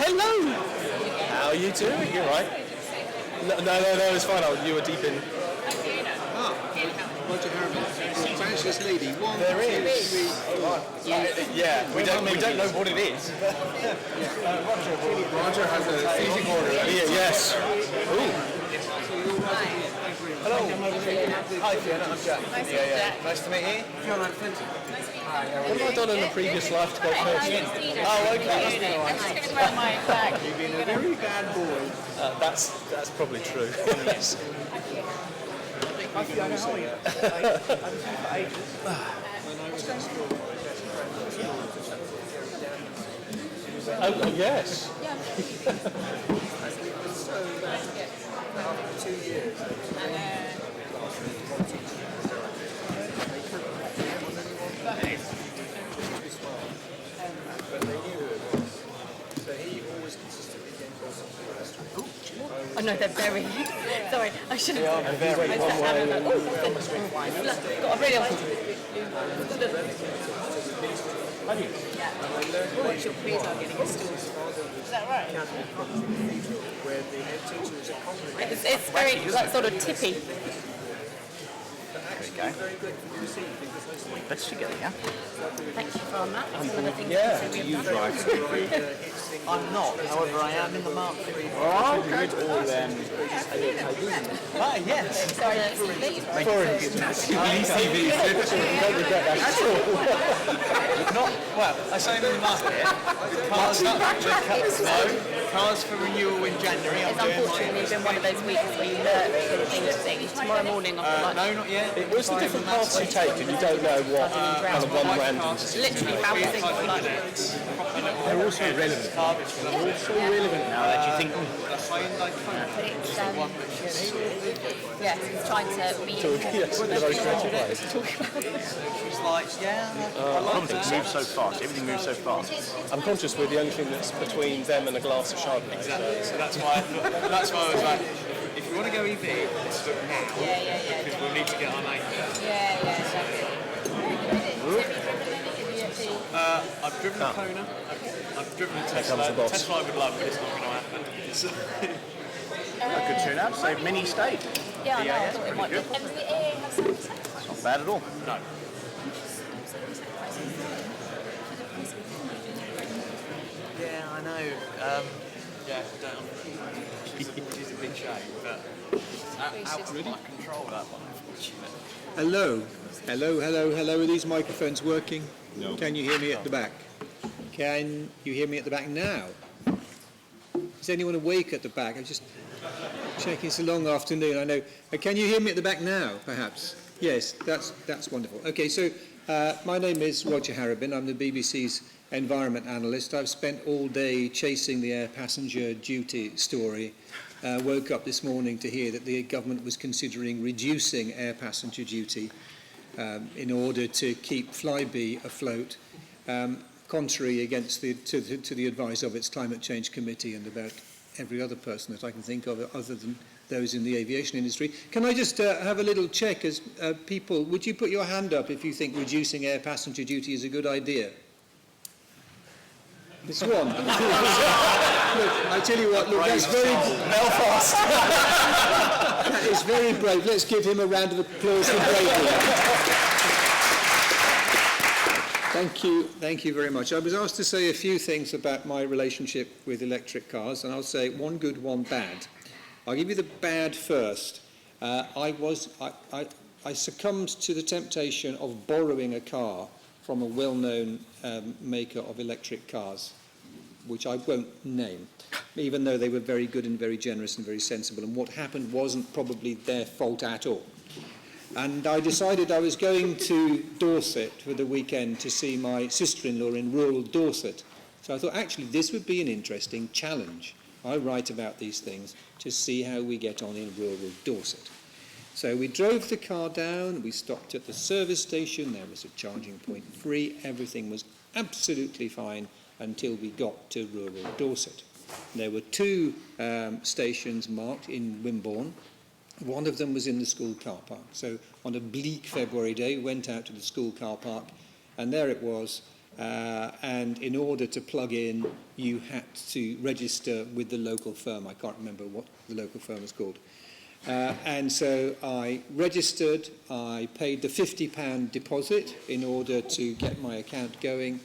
Hello! How are you doing? You're right. No, it's fine. You were deep in. Roger Harrabin. Evangelist lady. There is. Yeah, we don't know what it is. Roger has a easy order. Yes. Ooh. Hello. Hi Fiona, I'm Jack. Nice to meet you. Fiona, Fintan. What have I done in the previous life to go first? Christina. Oh, okay. I'm just going to wear my bag. You've been a very bad boy. That's probably true. Yes. Hi Fiona, how are you? I haven't seen you for ages. When I was at school, my best friend was Oh, yes. so after 2 years, but they knew who it was. So he always consistently came close to the restaurant. Oh no, they're very. Sorry, I should have. And very one way. Got a really. What's your please on getting a stool? Is that right? Where the head teacher was a comedy. It's very like sort of tippy. Very good for you to see because I think Let's together, yeah? Thank you for that. That's another thing Yeah. to consider. You drive. I'm not, however, I am in the market. Oh, okay. Yes. Sorry, that's Don't regret that at all. Not, well, I say I'm in the market. Cars for renewal in January. It's unfortunately been one of those weeks where you learn things. Tomorrow morning, I'll be like, No, not yet. It was the different paths you take, and you don't know what kind of one random. literally bouncing off like. They're also relevant. They're so relevant now that you think. But it's yes, it's trying to be. Yes, in a very creative way. She's like, yeah, I like that. Moves so fast. Everything moves so fast. I'm conscious we're the only thing that's between them and a glass of Chardonnay. Exactly. So that's why I was like, if you want to go EV, let's do it now. Yeah. Because we'll need to get our name there. I've driven a Kona. I've driven a Tesla. comes the boss. Tesla I would love, but it's not going to happen. A good tune-up. So mini state. Yeah, I know. I Yeah, thought it pretty might be. good. Not bad at all. No. Yeah, I know. Which is a big shame, but it's out of my control, that one, unfortunately. Hello. Are these microphones working? No. Can you hear me at the back? Can you hear me at the back now? Is anyone awake at the back? I'm just checking. It's a long afternoon, I know. Can you hear me at the back now, perhaps? Yes, that's wonderful. Okay, so my name is Roger Harrabin. I'm the BBC's Environment Analyst. I've spent all day chasing the air passenger duty story. Woke up this morning to hear that the government was considering reducing air passenger duty in order to keep Flybe afloat, contrary to the advice of its Climate Change Committee and about every other person that I can think of other than those in the aviation industry. Can I just have a little check as people, would you put your hand up if you think reducing air passenger duty is a good idea? This one. Look, I tell you what, look, that's very... Belfast. That is very brave. Let's give him a round of applause for bravery. Thank you very much. I was asked to say a few things about my relationship with electric cars, and I'll say one good, one bad. I'll give you the bad first. I succumbed to the temptation of borrowing a car from a well-known maker of electric cars, which I won't name, even though they were very good and very generous and very sensible, and what happened wasn't probably their fault at all. And I decided I was going to Dorset for the weekend to see my sister-in-law in rural Dorset. So I thought, actually, this would be an interesting challenge. I write about these things to see how we get on in rural Dorset. So we drove the car down, we stopped at the service station, there was a charging point free, everything was absolutely fine until we got to rural Dorset. There were two stations marked in Wimborne. One of them was in the school car park. So on a bleak February day, we went out to the school car park, and there it was, and in order to plug in, you had to register with the local firm. I can't remember what the local firm was called. And so I registered, I paid the £50 deposit in order to get my account going,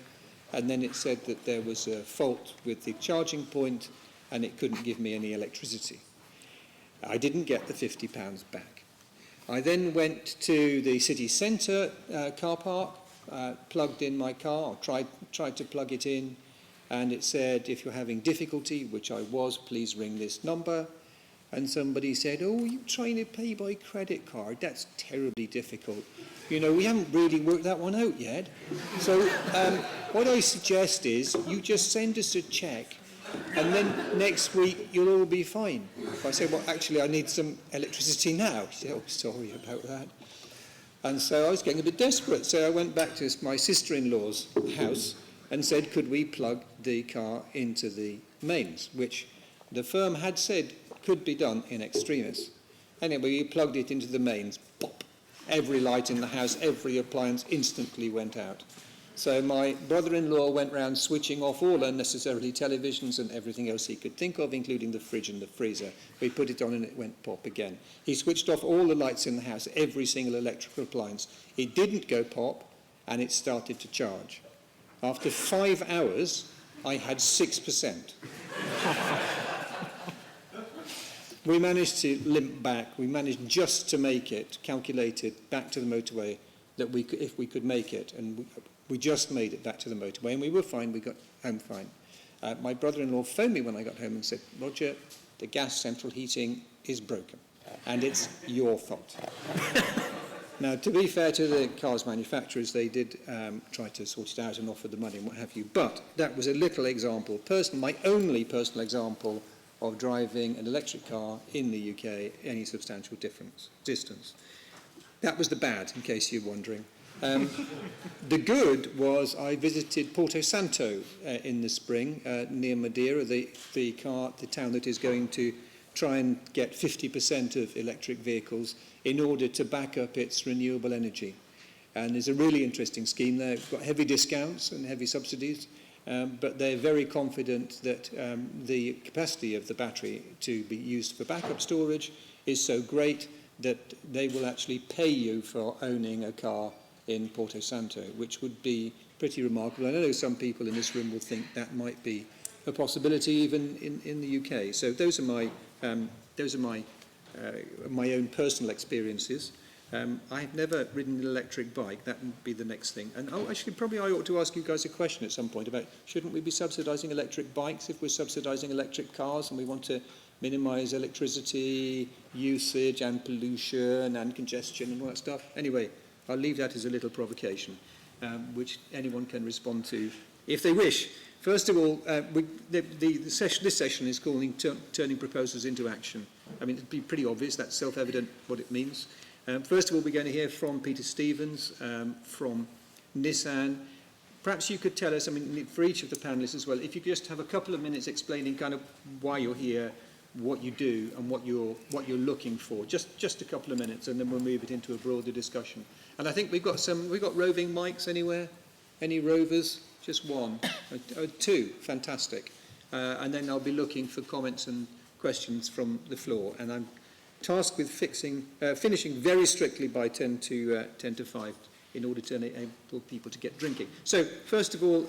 and then it said that there was a fault with the charging point and it couldn't give me any electricity. I didn't get the £50 back. I then went to the city centre car park, plugged in my car, or tried to plug it in, and it said, if you're having difficulty, which I was, please ring this number. And somebody said, oh, you're trying to pay by credit card? That's terribly difficult. You know, we haven't really worked that one out yet. So what I suggest is you just send us a cheque, and then next week you'll all be fine. If I say, well, actually, I need some electricity now. She said, oh, sorry about that. And so I was getting a bit desperate. So I went back to my sister-in-law's house and said, could we plug the car into the mains, which the firm had said could be done in extremis. Anyway, we plugged it into the mains. Pop! Every light in the house, every appliance instantly went out. So my brother-in-law went round switching off all unnecessarily televisions and everything else he could think of, including the fridge and the freezer. We put it on and it went pop again. He switched off all the lights in the house, every single electrical appliance. It didn't go pop, and it started to charge. After 5 hours, I had 6%. We managed to limp back. We managed just to make it, calculated, back to the motorway, that we could, if we could make it. And we just made it back to the motorway, and we were fine. We got home fine. My brother-in-law phoned me when I got home and said, Roger, the gas central heating is broken, and it's your fault. Now, to be fair to the cars manufacturers, they did try to sort it out and offer the money and what have you. But that was a little example, my only personal example of driving an electric car in the UK any substantial distance. That was the bad, in case you're wondering. The good was I visited Porto Santo in the spring near Madeira, the town that is going to try and get 50% of electric vehicles in order to back up its renewable energy. And there's a really interesting scheme there. It's got heavy discounts and heavy subsidies. But they're very confident that the capacity of the battery to be used for backup storage is so great that they will actually pay you for owning a car in Porto Santo, which would be pretty remarkable. And I know some people in this room will think that might be a possibility even in the UK. So those are my own personal experiences. I've never ridden an electric bike. That would be the next thing. And actually, probably I ought to ask you guys a question at some point about shouldn't we be subsidising electric bikes if we're subsidising electric cars and we want to minimise electricity usage and pollution and congestion and all that stuff? Anyway, I'll leave that as a little provocation, which anyone can respond to if they wish. First of all, this session is calling Turning Proposals into Action. I mean, it'd be pretty obvious, that's self-evident what it means. First of all, we're going to hear from Peter Stevens from Nissan. Perhaps you could tell us, I mean, for each of the panellists as well, if you could just have a couple of minutes explaining kind of why you're here, what you do, and what you're looking for. Just a couple of minutes, and then we'll move it into a broader discussion. And I think we've got roving mics anywhere. Any rovers? Just one, two. Fantastic. And then I'll be looking for comments and questions from the floor. And I'm tasked with finishing very strictly by 10 to 5 in order to enable people to get drinking. So, first of all,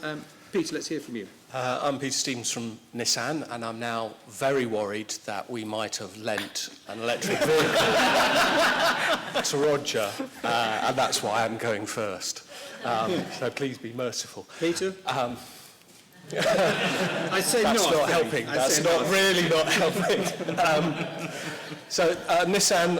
Peter, let's hear from you. I'm Peter Stevens from Nissan, and I'm now very worried that we might have lent an electric vehicle to Roger, and that's why I'm going first. So please be merciful. Peter? I say that's not helping. That's not really not helping. So Nissan,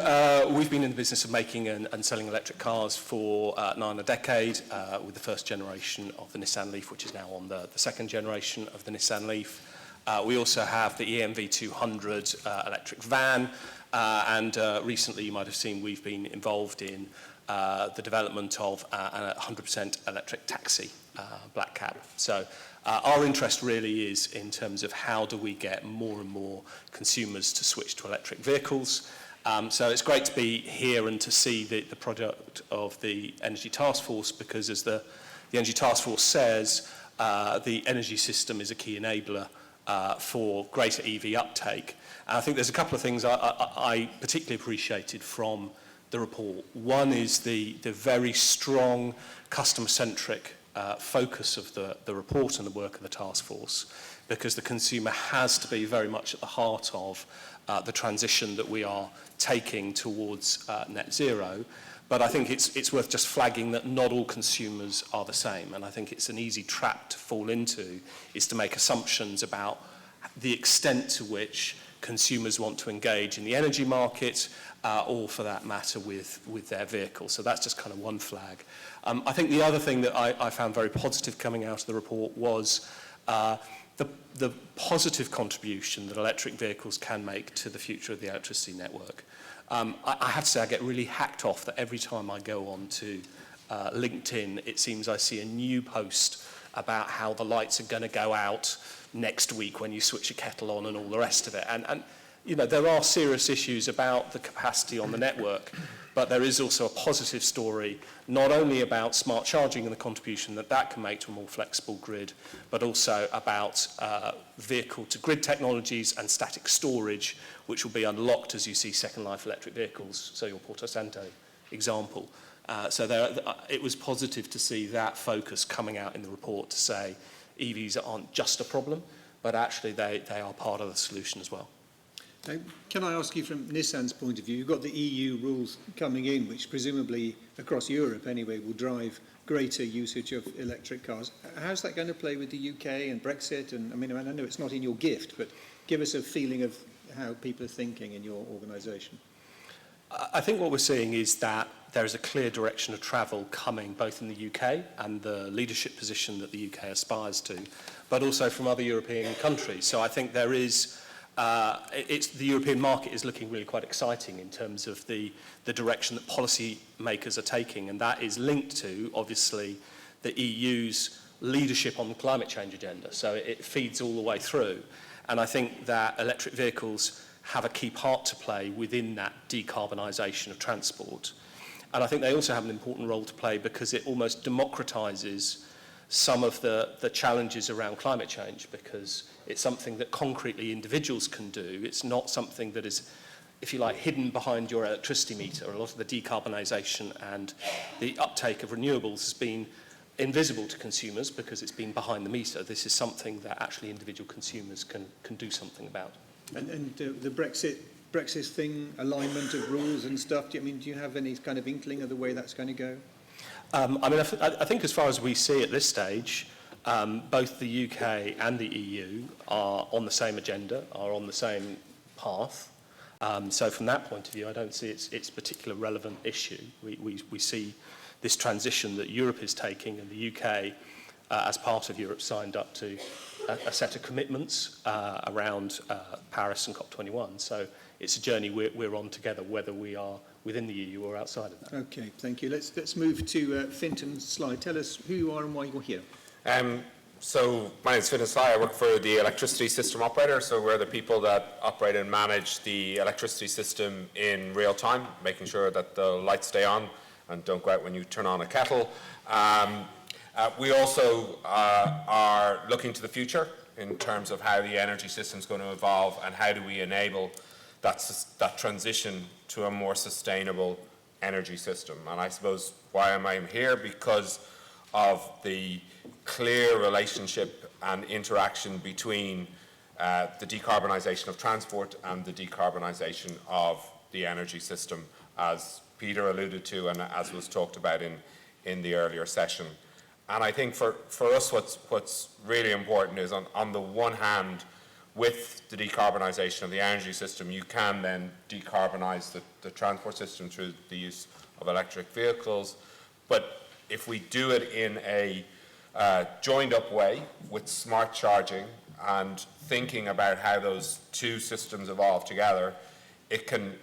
we've been in the business of making and selling electric cars for nigh a decade, with the first generation of the Nissan Leaf, which is now on the second generation of the Nissan Leaf. We also have the EMV 200 electric van, and recently you might have seen we've been involved in the development of a 100% electric taxi, black cab. So our interest really is in terms of how do we get more and more consumers to switch to electric vehicles. So it's great to be here and to see the product of the Energy Taskforce, because as the the Energy Taskforce says the energy system is a key enabler for greater EV uptake. And I think there's a couple of things I particularly appreciated from the report. One is the very strong customer-centric focus of the report and the work of the task force, because the consumer has to be very much at the heart of the transition that we are taking towards net zero. But I think it's worth just flagging that not all consumers are the same, and I think it's an easy trap to fall into, is to make assumptions about the extent to which consumers want to engage in the energy market, or for that matter with their vehicle. So that's just kind of one flag. I think the other thing that I found very positive coming out of the report was the positive contribution that electric vehicles can make to the future of the electricity network. I have to say I get really hacked off that every time I go on to LinkedIn, it seems I see a new post about how the lights are going to go out next week when you switch a kettle on and all the rest of it. And you know, there are serious issues about the capacity on the network, but there is also a positive story, not only about smart charging and the contribution that that can make to a more flexible grid, but also about vehicle-to-grid technologies and static storage, which will be unlocked as you see Second Life electric vehicles, so your Porto Santo example. It was positive to see that focus coming out in the report to say EVs aren't just a problem, but actually they are part of the solution as well. Can I ask you from Nissan's point of view, you've got the EU rules coming in, which presumably across Europe anyway will drive greater usage of electric cars. How's that going to play with the UK and Brexit? And I mean, I know it's not in your gift, but give us a feeling of how people are thinking in your organisation. I think what we're seeing is that there is a clear direction of travel coming both in the UK and the leadership position that the UK aspires to, but also from other European countries. So I think there is the European market is looking really quite exciting in terms of the direction that policy makers are taking, and that is linked to, obviously, the EU's leadership on the climate change agenda. So it feeds all the way through. And I think that electric vehicles have a key part to play within that decarbonisation of transport. And I think they also have an important role to play because it almost democratises some of the challenges around climate change, because it's something that concretely individuals can do. It's not something that is, if you like, hidden behind your electricity meter. A lot of the decarbonisation and the uptake of renewables has been invisible to consumers because it's been behind the meter. This is something that actually individual consumers can do something about. And the Brexit thing, alignment of rules and stuff, do you have any kind of inkling of the way that's going to go? I think as far as we see at this stage, both the UK and the EU are on the same agenda, are on the same path. So from that point of view, I don't see its particular relevant issue. We see this transition that Europe is taking, and the UK, as part of Europe, signed up to a set of commitments around Paris and COP21. So it's a journey we're on together, whether we are within the EU or outside of that. Okay, thank you. Let's move to Fintan, Slye. Tell us who you are and why you're here. So my name is Fintan Slye. I work for the electricity system operator. So we're the people that operate and manage the electricity system in real time, making sure that the lights stay on and don't go out when you turn on a kettle. We also are looking to the future in terms of how the energy system is going to evolve and how do we enable that transition to a more sustainable energy system. And I suppose why am I here? Because of the clear relationship and interaction between the decarbonisation of transport and the decarbonisation of the energy system, as Peter alluded to and as was talked about in the earlier session. And I think for us what's really important is on the one hand, with the decarbonisation of the energy system, you can then decarbonise the transport system through the use of electric vehicles. But if we do it in a joined up way with smart charging and thinking about how those two systems evolve together, it can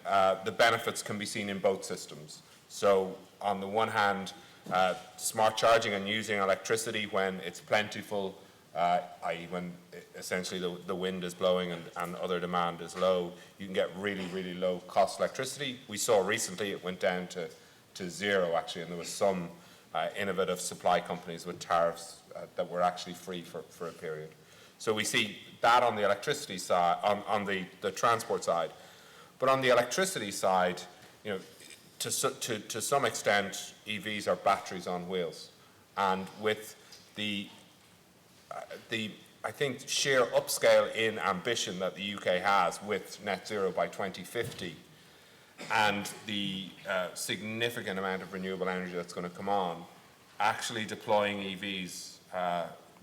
the benefits can be seen in both systems. So on the one hand, smart charging and using electricity when it's plentiful, i.e. when essentially the wind is blowing and other demand is low, you can get really, really low cost electricity. We saw recently it went down to zero actually, and there was some innovative supply companies with tariffs that were actually free for a period. So we see that on the electricity side, on the transport side. But on the electricity side, you know, to some extent, EVs are batteries on wheels. And with the I think, sheer upscale in ambition that the UK has with net zero by 2050 and the significant amount of renewable energy that's going to come on, actually deploying EVs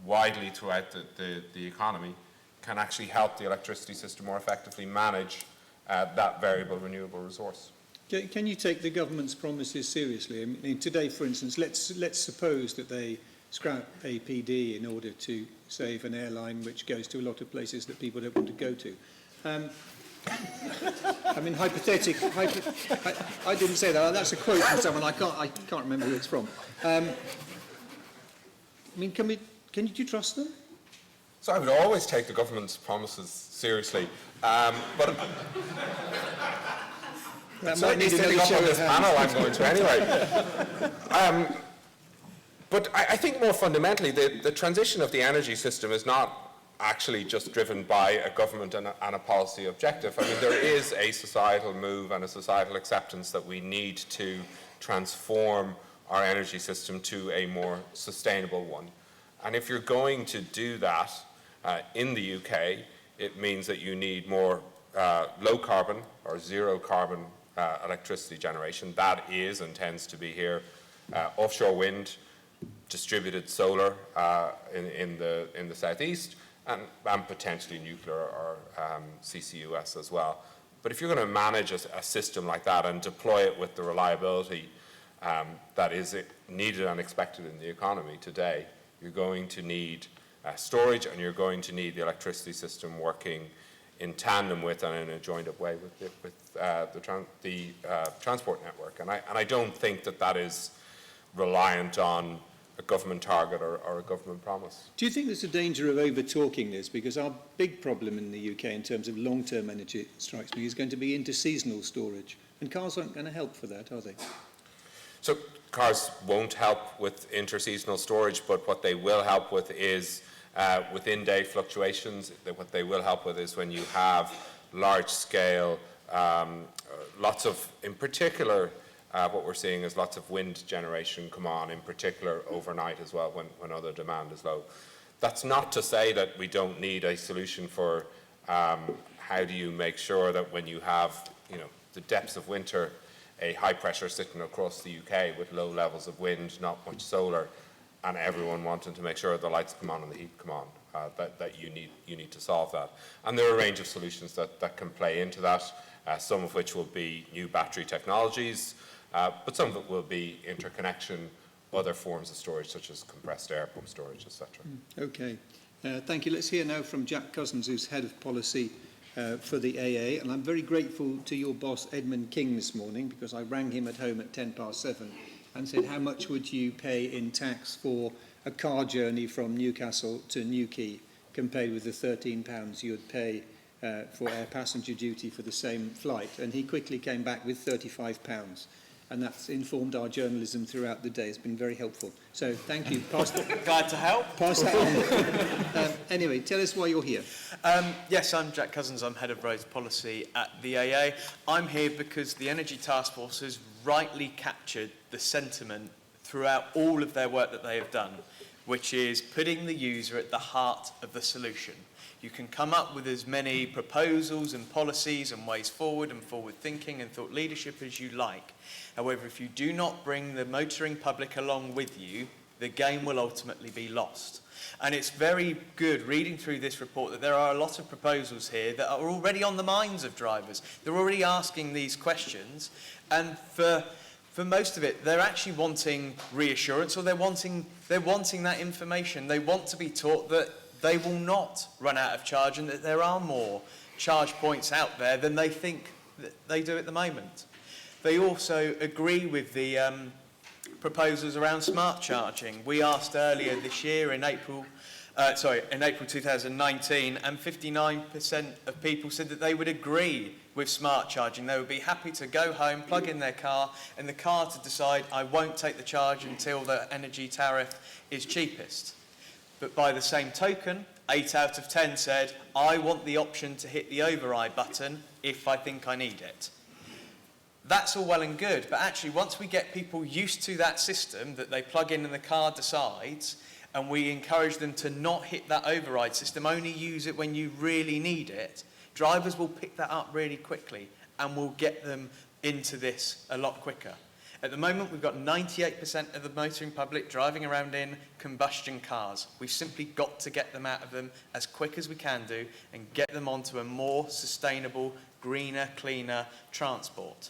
widely throughout the economy can actually help the electricity system more effectively manage that variable renewable resource. Can you take the government's promises seriously? I mean, today, for instance, let's suppose that they scrap APD in order to save an airline which goes to a lot of places that people don't want to go to. I mean, hypothetically, I didn't say that. That's a quote from someone. I can't remember who it's from. I mean, do you trust them? So I would always take the government's promises seriously, but That so might need sitting another up on show this of panel, hands. I'm going to anyway. But I think more fundamentally, the transition of the energy system is not actually just driven by a government and a policy objective. I mean, there is a societal move and a societal acceptance that we need to transform our energy system to a more sustainable one. And if you're going to do that in the UK, it means that you need more low carbon or zero carbon electricity generation. That is and tends to be here offshore wind, distributed solar in the southeast, and potentially nuclear or CCUS as well. But if you're going to manage a system like that and deploy it with the reliability that is needed and expected in the economy today, you're going to need storage, and you're going to need the electricity system working in tandem with and in a joined-up way with the transport network. And I don't think that is reliant on a government target or a government promise. Do you think there's a danger of over-talking this? Because our big problem in the UK in terms of long-term energy, it strikes me, is going to be interseasonal storage. And cars aren't going to help for that, are they? So cars won't help with interseasonal storage, but what they will help with is within day fluctuations. What they will help with is when you have large-scale, lots of, in particular, what we're seeing is lots of wind generation come on, in particular overnight as well, when other demand is low. That's not to say that we don't need a solution for how do you make sure that when you have, the depths of winter, a high pressure sitting across the UK with low levels of wind, not much solar, and everyone wanting to make sure the lights come on and the heat come on, that you need to solve that. And there are a range of solutions that can play into that, some of which will be new battery technologies, but some of it will be interconnection, other forms of storage such as compressed air, pump storage, etc. Okay. Thank you. Let's hear now from Jack Cousens, who's Head of Policy for the AA. And I'm very grateful to your boss, Edmund King, this morning, because I rang him at home at 7:10 and said, how much would you pay in tax for a car journey from Newcastle to Newquay compared with the £13 you would pay for air passenger duty for the same flight? And he quickly came back with £35. And that's informed our journalism throughout the day. It's been very helpful. So thank you. Glad to help. Pass that on. Anyway, tell us why you're here. Yes, I'm Jack Cousens. I'm Head of Roads Policy at the AA. I'm here because the Energy Taskforce has rightly captured the sentiment throughout all of their work that they have done, which is putting the user at the heart of the solution. You can come up with as many proposals and policies and ways forward and forward thinking and thought leadership as you like. However, if you do not bring the motoring public along with you, the game will ultimately be lost. And it's very good reading through this report that there are a lot of proposals here that are already on the minds of drivers. They're already asking these questions, and for most of it, they're actually wanting reassurance, or they're wanting that information. They want to be taught that they will not run out of charge and that there are more charge points out there than they think that they do at the moment. They also agree with the proposals around smart charging. We asked earlier this year in April in April 2019, and 59% of people said that they would agree with smart charging. They would be happy to go home, plug in their car, and the car to decide, I won't take the charge until the energy tariff is cheapest. But by the same token, 8 out of 10 said, I want the option to hit the override button if I think I need it. That's all well and good, but actually once we get people used to that system that they plug in and the car decides, and we encourage them to not hit that override system, only use it when you really need it, drivers will pick that up really quickly and will get them into this a lot quicker. At the moment, we've got 98% of the motoring public driving around in combustion cars. We've simply got to get them out of them as quick as we can do and get them onto a more sustainable, greener, cleaner transport.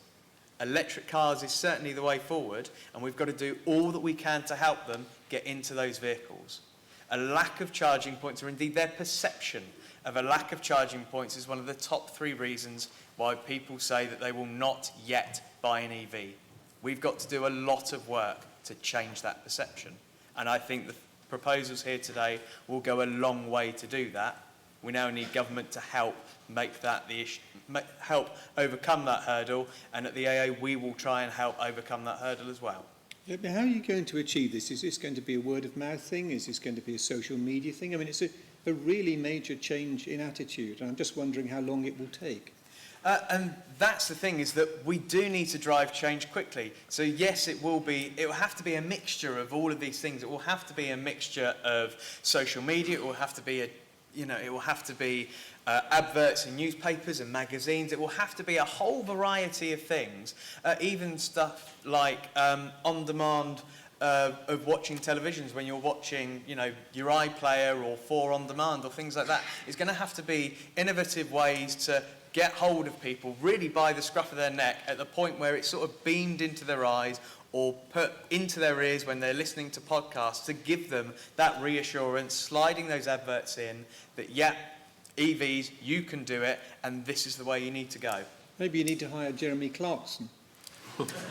Electric cars is certainly the way forward, and we've got to do all that we can to help them get into those vehicles. A lack of charging points, or indeed their perception of a lack of charging points, is one of the top 3 reasons why people say that they will not yet buy an EV. We've got to do a lot of work to change that perception, and I think the proposals here today will go a long way to do that. We now need government to help make that the issue, help overcome that hurdle, and at the AA we will try and help overcome that hurdle as well. Yeah, but how are you going to achieve this? Is this going to be a word of mouth thing? Is this going to be a social media thing? I mean, it's a really major change in attitude, and I'm just wondering how long it will take. And that's the thing, is that we do need to drive change quickly. So yes, it will have to be a mixture of all of these things. It will have to be a mixture of social media. It will have to be adverts in newspapers and magazines. It will have to be a whole variety of things, even stuff like on-demand of watching televisions when you're watching, your iPlayer or 4 on demand or things like that. It's going to have to be innovative ways to get hold of people really by the scruff of their neck at the point where it's sort of beamed into their eyes or put into their ears when they're listening to podcasts, to give them that reassurance, sliding those adverts in that, yeah, EVs, you can do it, and this is the way you need to go. Maybe you need to hire Jeremy Clarkson.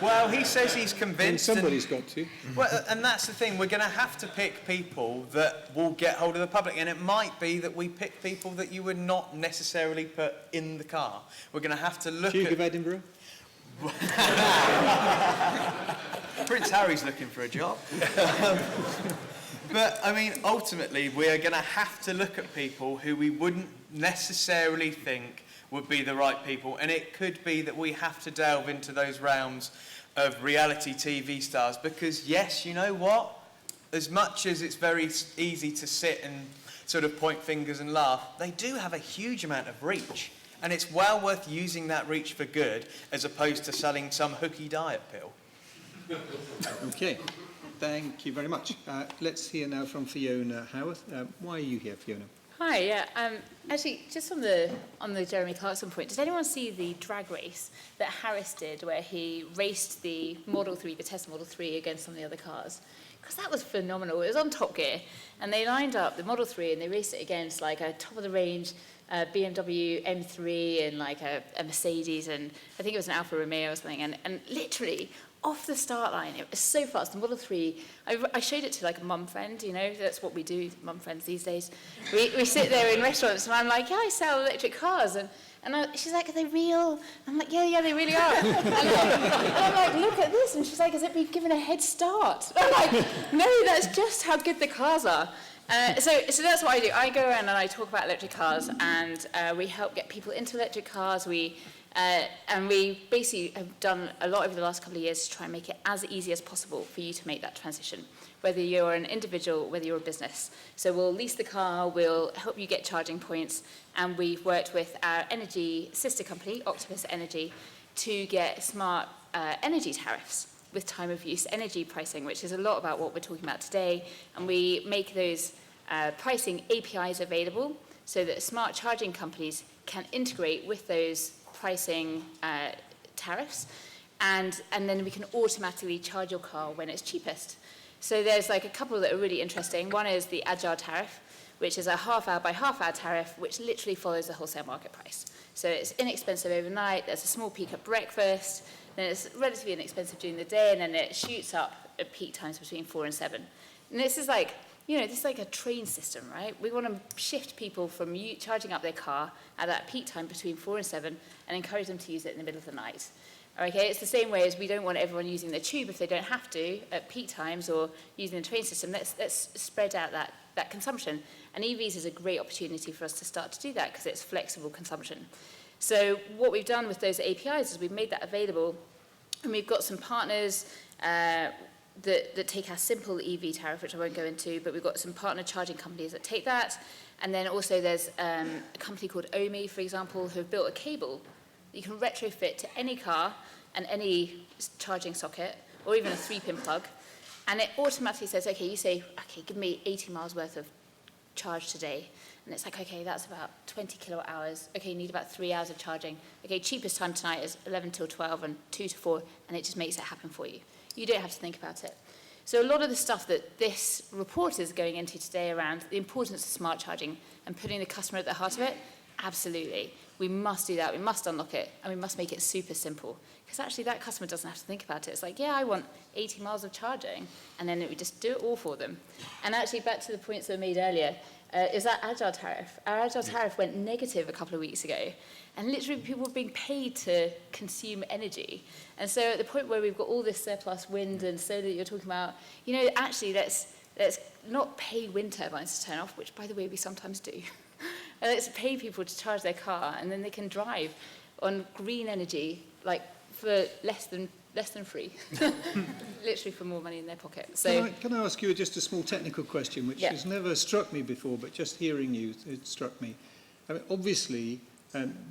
Well, he says he's And convinced. somebody's got to. Well, and that's the thing. We're going to have to pick people that will get hold of the public, and it might be that we pick people that you would not necessarily put in the car. We're going to have to look Duke at of Edinburgh? Prince Harry's looking for a job. But, I mean, ultimately, we are going to have to look at people who we wouldn't necessarily think would be the right people. And it could be that we have to delve into those realms of reality TV stars. Because, yes, you know what? As much as it's very easy to sit and sort of point fingers and laugh, they do have a huge amount of reach. And it's well worth using that reach for good, as opposed to selling some hooky diet pill. Okay. Thank you very much. Let's hear now from Fiona Howarth. Why are you here, Fiona? Hi, yeah. Actually, just on the Jeremy Clarkson point, did anyone see the drag race that Harris did, where he raced the Model 3, the Tesla Model 3, against some of the other cars? Because that was phenomenal. It was on Top Gear, and they lined up the Model 3 and they raced it against like a top-of-the-range BMW M3 and like a Mercedes, and I think it was an Alfa Romeo or something, and literally off the start line, it was so fast. The Model 3, I showed it to like a mum friend, that's what we do, mum friends these days. We sit there in restaurants and I'm like, yeah, I sell electric cars. And she's like, are they real? I'm like, yeah, they really are. And I'm like, look at this. And she's like, has it been given a head start? I'm like, no, that's just how good the cars are. So that's what I do. I go around and I talk about electric cars, and we help get people into electric cars. And we basically have done a lot over the last couple of years to try and make it as easy as possible for you to make that transition, whether you're an individual, whether you're a business. So we'll lease the car, we'll help you get charging points, and we've worked with our energy sister company, Octopus Energy, to get smart energy tariffs with time of use energy pricing, which is a lot about what we're talking about today. And we make those pricing APIs available so that smart charging companies can integrate with those pricing tariffs, and then we can automatically charge your car when it's cheapest. So there's like a couple that are really interesting. One is the Agile tariff, which is a half-hour by half-hour tariff, which literally follows the wholesale market price. So it's inexpensive overnight, there's a small peak at breakfast, then it's relatively inexpensive during the day, and then it shoots up at peak times between 4 and 7. And this is like, you know, this is like a train system, right? We want to shift people from charging up their car at that peak time between 4 and 7 and encourage them to use it in the middle of the night. Okay, it's the same way as we don't want everyone using their tube if they don't have to at peak times or using the train system. Let's spread out that consumption. And EVs is a great opportunity for us to start to do that because it's flexible consumption. So what we've done with those APIs is we've made that available, and we've got some partners that take our simple EV tariff, which I won't go into, but we've got some partner charging companies that take that. And then also there's a company called OMI, for example, who have built a cable that you can retrofit to any car and any charging socket, or even a 3-pin plug. And it automatically says, okay, you say, okay, give me 80 miles worth of charge today. And it's like, okay, that's about 20 kilowatt hours. Okay, you need about 3 hours of charging. Okay, cheapest time tonight is 11 till 12 and 2 to 4, and it just makes it happen for you. You don't have to think about it. So a lot of the stuff that this report is going into today around the importance of smart charging and putting the customer at the heart of it, absolutely. We must do that. We must unlock it, and we must make it super simple. Because actually that customer doesn't have to think about it. It's like, yeah, I want 80 miles of charging, and then we just do it all for them. And actually, back to the points that were made earlier, is that agile tariff. Our agile tariff went negative a couple of weeks ago, and literally people were being paid to consume energy. And so at the point where we've got all this surplus wind and solar that you're talking about, you know, actually let's not pay wind turbines to turn off, which, by the way, we sometimes do. And let's pay people to charge their car, and then they can drive on green energy, like for less than free, literally for more money in their pocket. So Can I ask you just a small technical question, which has never struck me before, but just hearing you, it struck me. I mean, obviously,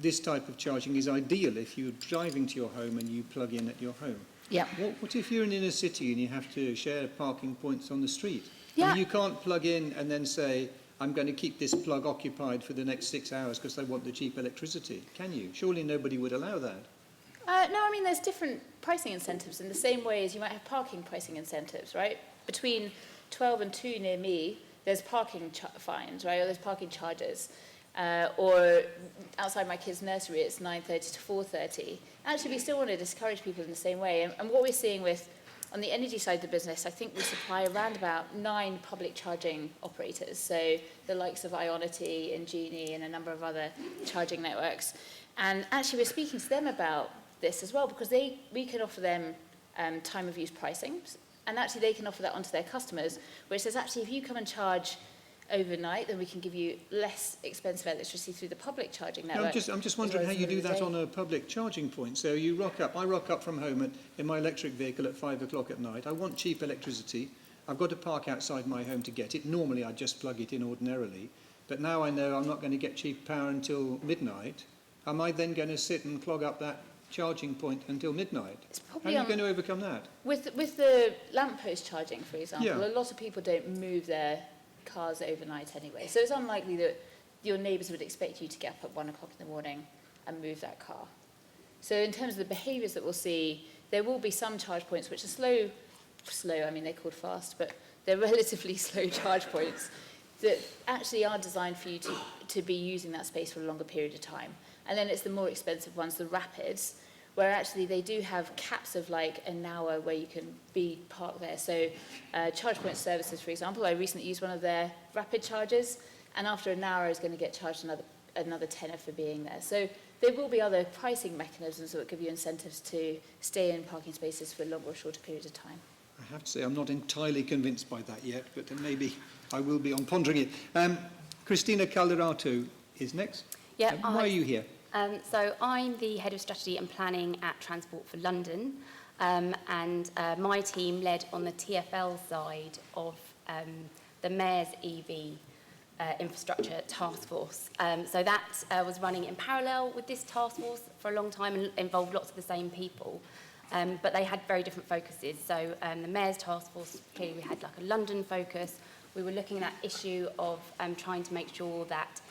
this type of charging is ideal if you're driving to your home and you plug in at your home. yeah. What if you're in inner city and you have to share parking points on the street? Yeah. I mean, you can't plug in and then say, I'm going to keep this plug occupied for the next 6 hours because I want the cheap electricity. Can you? Surely nobody would allow that. No, I mean, there's different pricing incentives in the same way as you might have parking pricing incentives, right? Between 12 and 2 near me, there's parking fines, right? Or there's parking charges. Or outside my kids' nursery, it's 9:30 to 4:30. Actually, we still want to discourage people in the same way. And what we're seeing on the energy side of the business, I think we supply around about 9 public charging operators. So the likes of Ionity and Genie and a number of other charging networks. And actually, we're speaking to them about this as well, because we can offer them time of use pricing, and actually they can offer that onto their customers, where it says, actually, if you come and charge overnight, then we can give you less expensive electricity through the public charging network. No, I'm just wondering how you do that on a public charging point. So you I rock up from home in my electric vehicle at 5 o'clock at night. I want cheap electricity. I've got to park outside my home to get it. Normally, I just plug it in ordinarily. But now I know I'm not going to get cheap power until midnight. Am I then going to sit and clog up that charging point until midnight? How are you going to overcome that? With the lamppost charging, for example, Yeah. a lot of people don't move their cars overnight anyway. So it's unlikely that your neighbours would expect you to get up at 1 o'clock in the morning and move that car. So in terms of the behaviours that we'll see, there will be some charge points which are slow, I mean, they're called fast, but they're relatively slow charge points that actually are designed for you to be using that space for a longer period of time. And then it's the more expensive ones, the rapids, where actually they do have caps of like an hour where you can be parked there. So ChargePoint Services, for example, I recently used one of their rapid chargers, and after an hour I was going to get charged another tenner for being there. So there will be other pricing mechanisms that will give you incentives to stay in parking spaces for a longer or shorter periods of time. I have to say I'm not entirely convinced by that yet, but maybe I will be on pondering it. Christina Calderato is next. Yeah, why are you here? So I'm the Head of Strategy and Planning at Transport for London, and my team led on the TfL side of the Mayor's EV Infrastructure Taskforce. So that was running in parallel with this task force for a long time and involved lots of the same people, but they had very different focuses. So the Mayor's task force, clearly we had like a London focus. We were looking at that issue of trying to make sure that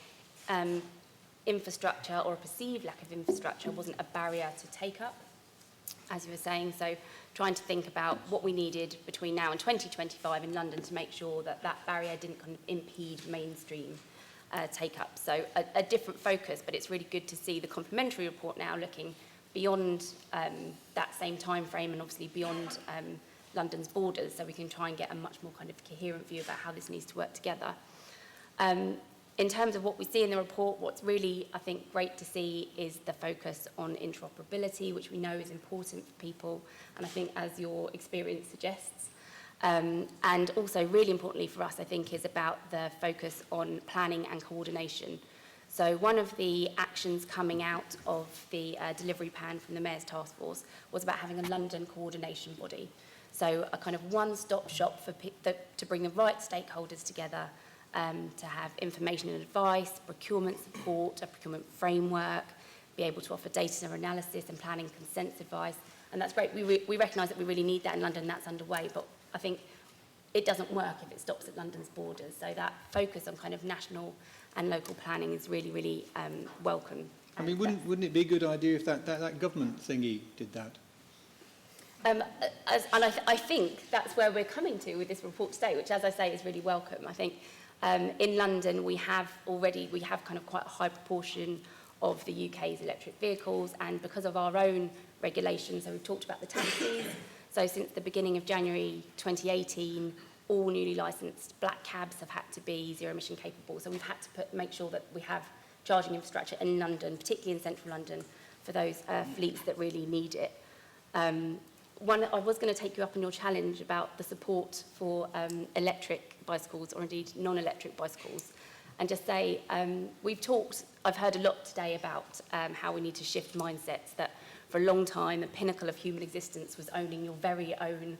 infrastructure or a perceived lack of infrastructure wasn't a barrier to take up, as you were saying. So trying to think about what we needed between now and 2025 in London to make sure that that barrier didn't kind of impede mainstream take up. So a different focus, but it's really good to see the complementary report now looking beyond that same time frame and obviously beyond London's borders, so we can try and get a much more kind of coherent view about how this needs to work together. In terms of what we see in the report, what's really, I think, great to see is the focus on interoperability, which we know is important for people, and I think as your experience suggests. And also, really importantly for us, I think, is about the focus on planning and coordination. So one of the actions coming out of the delivery plan from the Mayor's Taskforce was about having a London coordination body. So a kind of one-stop shop for to bring the right stakeholders together, to have information and advice, procurement support, a procurement framework, be able to offer data analysis and planning consents advice. And that's great. We recognise that we really need that in London, and that's underway, but I think it doesn't work if it stops at London's borders. So that focus on kind of national and local planning is really, really welcome. I mean, wouldn't it be a good idea if that government thingy did that? I think that's where we're coming to with this report today, which, as I say, is really welcome. I think in London we have kind of quite a high proportion of the UK's electric vehicles, and because of our own regulations, so we've talked about the taxis. So since the beginning of January 2018, all newly licensed black cabs have had to be zero emission capable. So we've had to make sure that we have charging infrastructure in London, particularly in central London, for those fleets that really need it. I was going to take you up on your challenge about the support for electric bicycles, or indeed non-electric bicycles, and just say I've heard a lot today about how we need to shift mindsets, that for a long time the pinnacle of human existence was owning your very own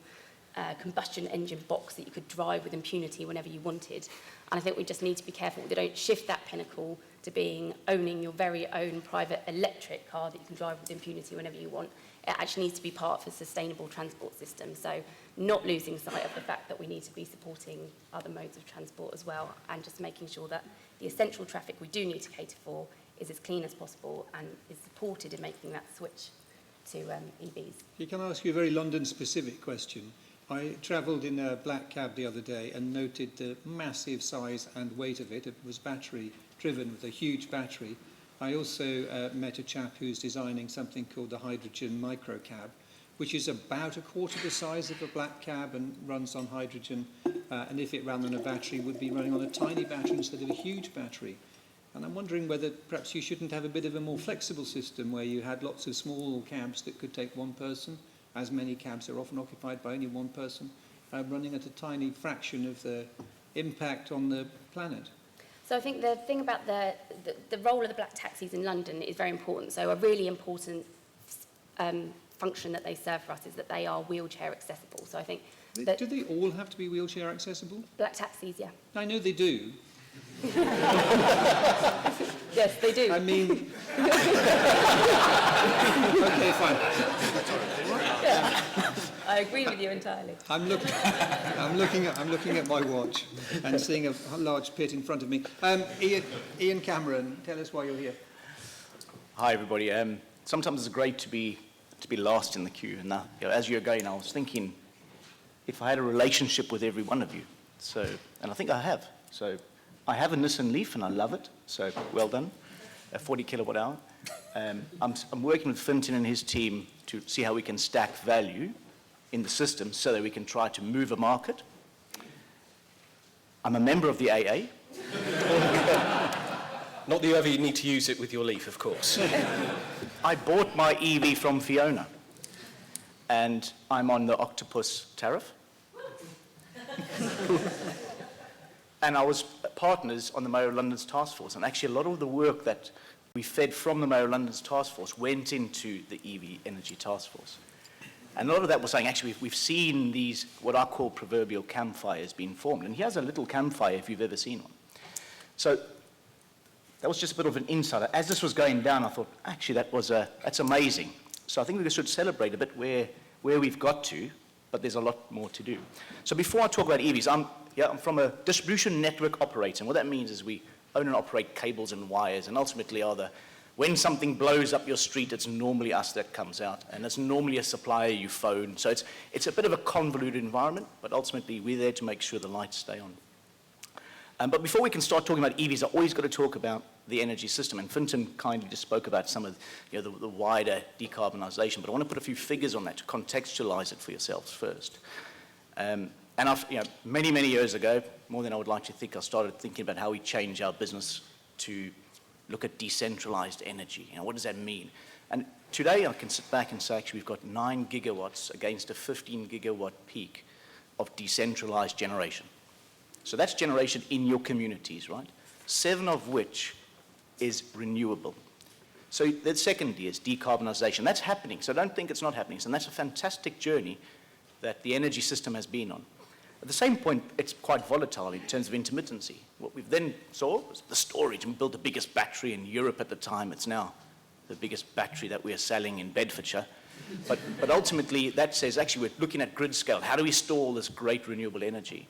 combustion engine box that you could drive with impunity whenever you wanted. And I think we just need to be careful that we don't shift that pinnacle to being owning your very own private electric car that you can drive with impunity whenever you want. It actually needs to be part of a sustainable transport system. So not losing sight of the fact that we need to be supporting other modes of transport as well, and just making sure that the essential traffic we do need to cater for is as clean as possible and is supported in making that switch to EVs. Can I ask you a very London-specific question? I travelled in a black cab the other day and noted the massive size and weight of it. It was battery-driven with a huge battery. I also met a chap who's designing something called the hydrogen microcab, which is about a quarter the size of a black cab and runs on hydrogen. And if it ran on a battery, would be running on a tiny battery instead of a huge battery. And I'm wondering whether perhaps you shouldn't have a bit of a more flexible system where you had lots of small cabs that could take one person, as many cabs are often occupied by only one person, running at a tiny fraction of the impact on the planet. So I think the thing about the role of the black taxis in London is very important. So a really important function that they serve for us is that they are wheelchair accessible. So I think that do they all have to be wheelchair accessible? black taxis, yeah. I know they do. Yes, they do. I mean, okay, fine. Yeah. I agree with you entirely. I'm looking at my watch and seeing a large pit in front of me. Ian Cameron, tell us why you're here. Hi, everybody. Sometimes it's great to be last in the queue. And now, as you're going, I was thinking, if I had a relationship with every one of you, and I think I have. So I have a Nissan Leaf and I love it. So well done, a 40 kilowatt hour. I'm working with Fintan and his team to see how we can stack value in the system so that we can try to move a market. I'm a member of the AA. Not that you ever need to use it with your Leaf, of course. I bought my EV from Fiona, and I'm on the Octopus tariff. And I was partners on the Mayor of London's Taskforce, and actually a lot of the work that we fed from the Mayor of London's Taskforce went into the EV Energy Taskforce. And a lot of that was saying, actually, we've seen these, what I call proverbial campfires being formed. And here's a little campfire if you've ever seen one. So that was just a bit of an insight. As this was going down, I thought, actually, that's amazing. So I think we should celebrate a bit where we've got to, but there's a lot more to do. So before I talk about EVs, I'm from a distribution network operator. And what that means is we own and operate cables and wires, and ultimately when something blows up your street, it's normally us that comes out, and it's normally a supplier you phone. So it's a bit of a convoluted environment, but ultimately we're there to make sure the lights stay on. But before we can start talking about EVs, I always got to talk about the energy system. And Fintan kindly just spoke about some of the wider decarbonisation, but I want to put a few figures on that to contextualise it for yourselves first. And many, many years ago, more than I would like to think, I started thinking about how we change our business to look at decentralised energy. What does that mean? And today I can sit back and say, actually, we've got 9 gigawatts against a 15 gigawatt peak of decentralised generation. So that's generation in your communities, right? 7 of which is renewable. So the second is decarbonisation. That's happening, so don't think it's not happening. And that's a fantastic journey that the energy system has been on. At the same point, it's quite volatile in terms of intermittency. What we've then saw was the storage, and we built the biggest battery in Europe at the time. It's now the biggest battery that we are selling in Bedfordshire. But ultimately, that says, actually, we're looking at grid scale. How do we store all this great renewable energy?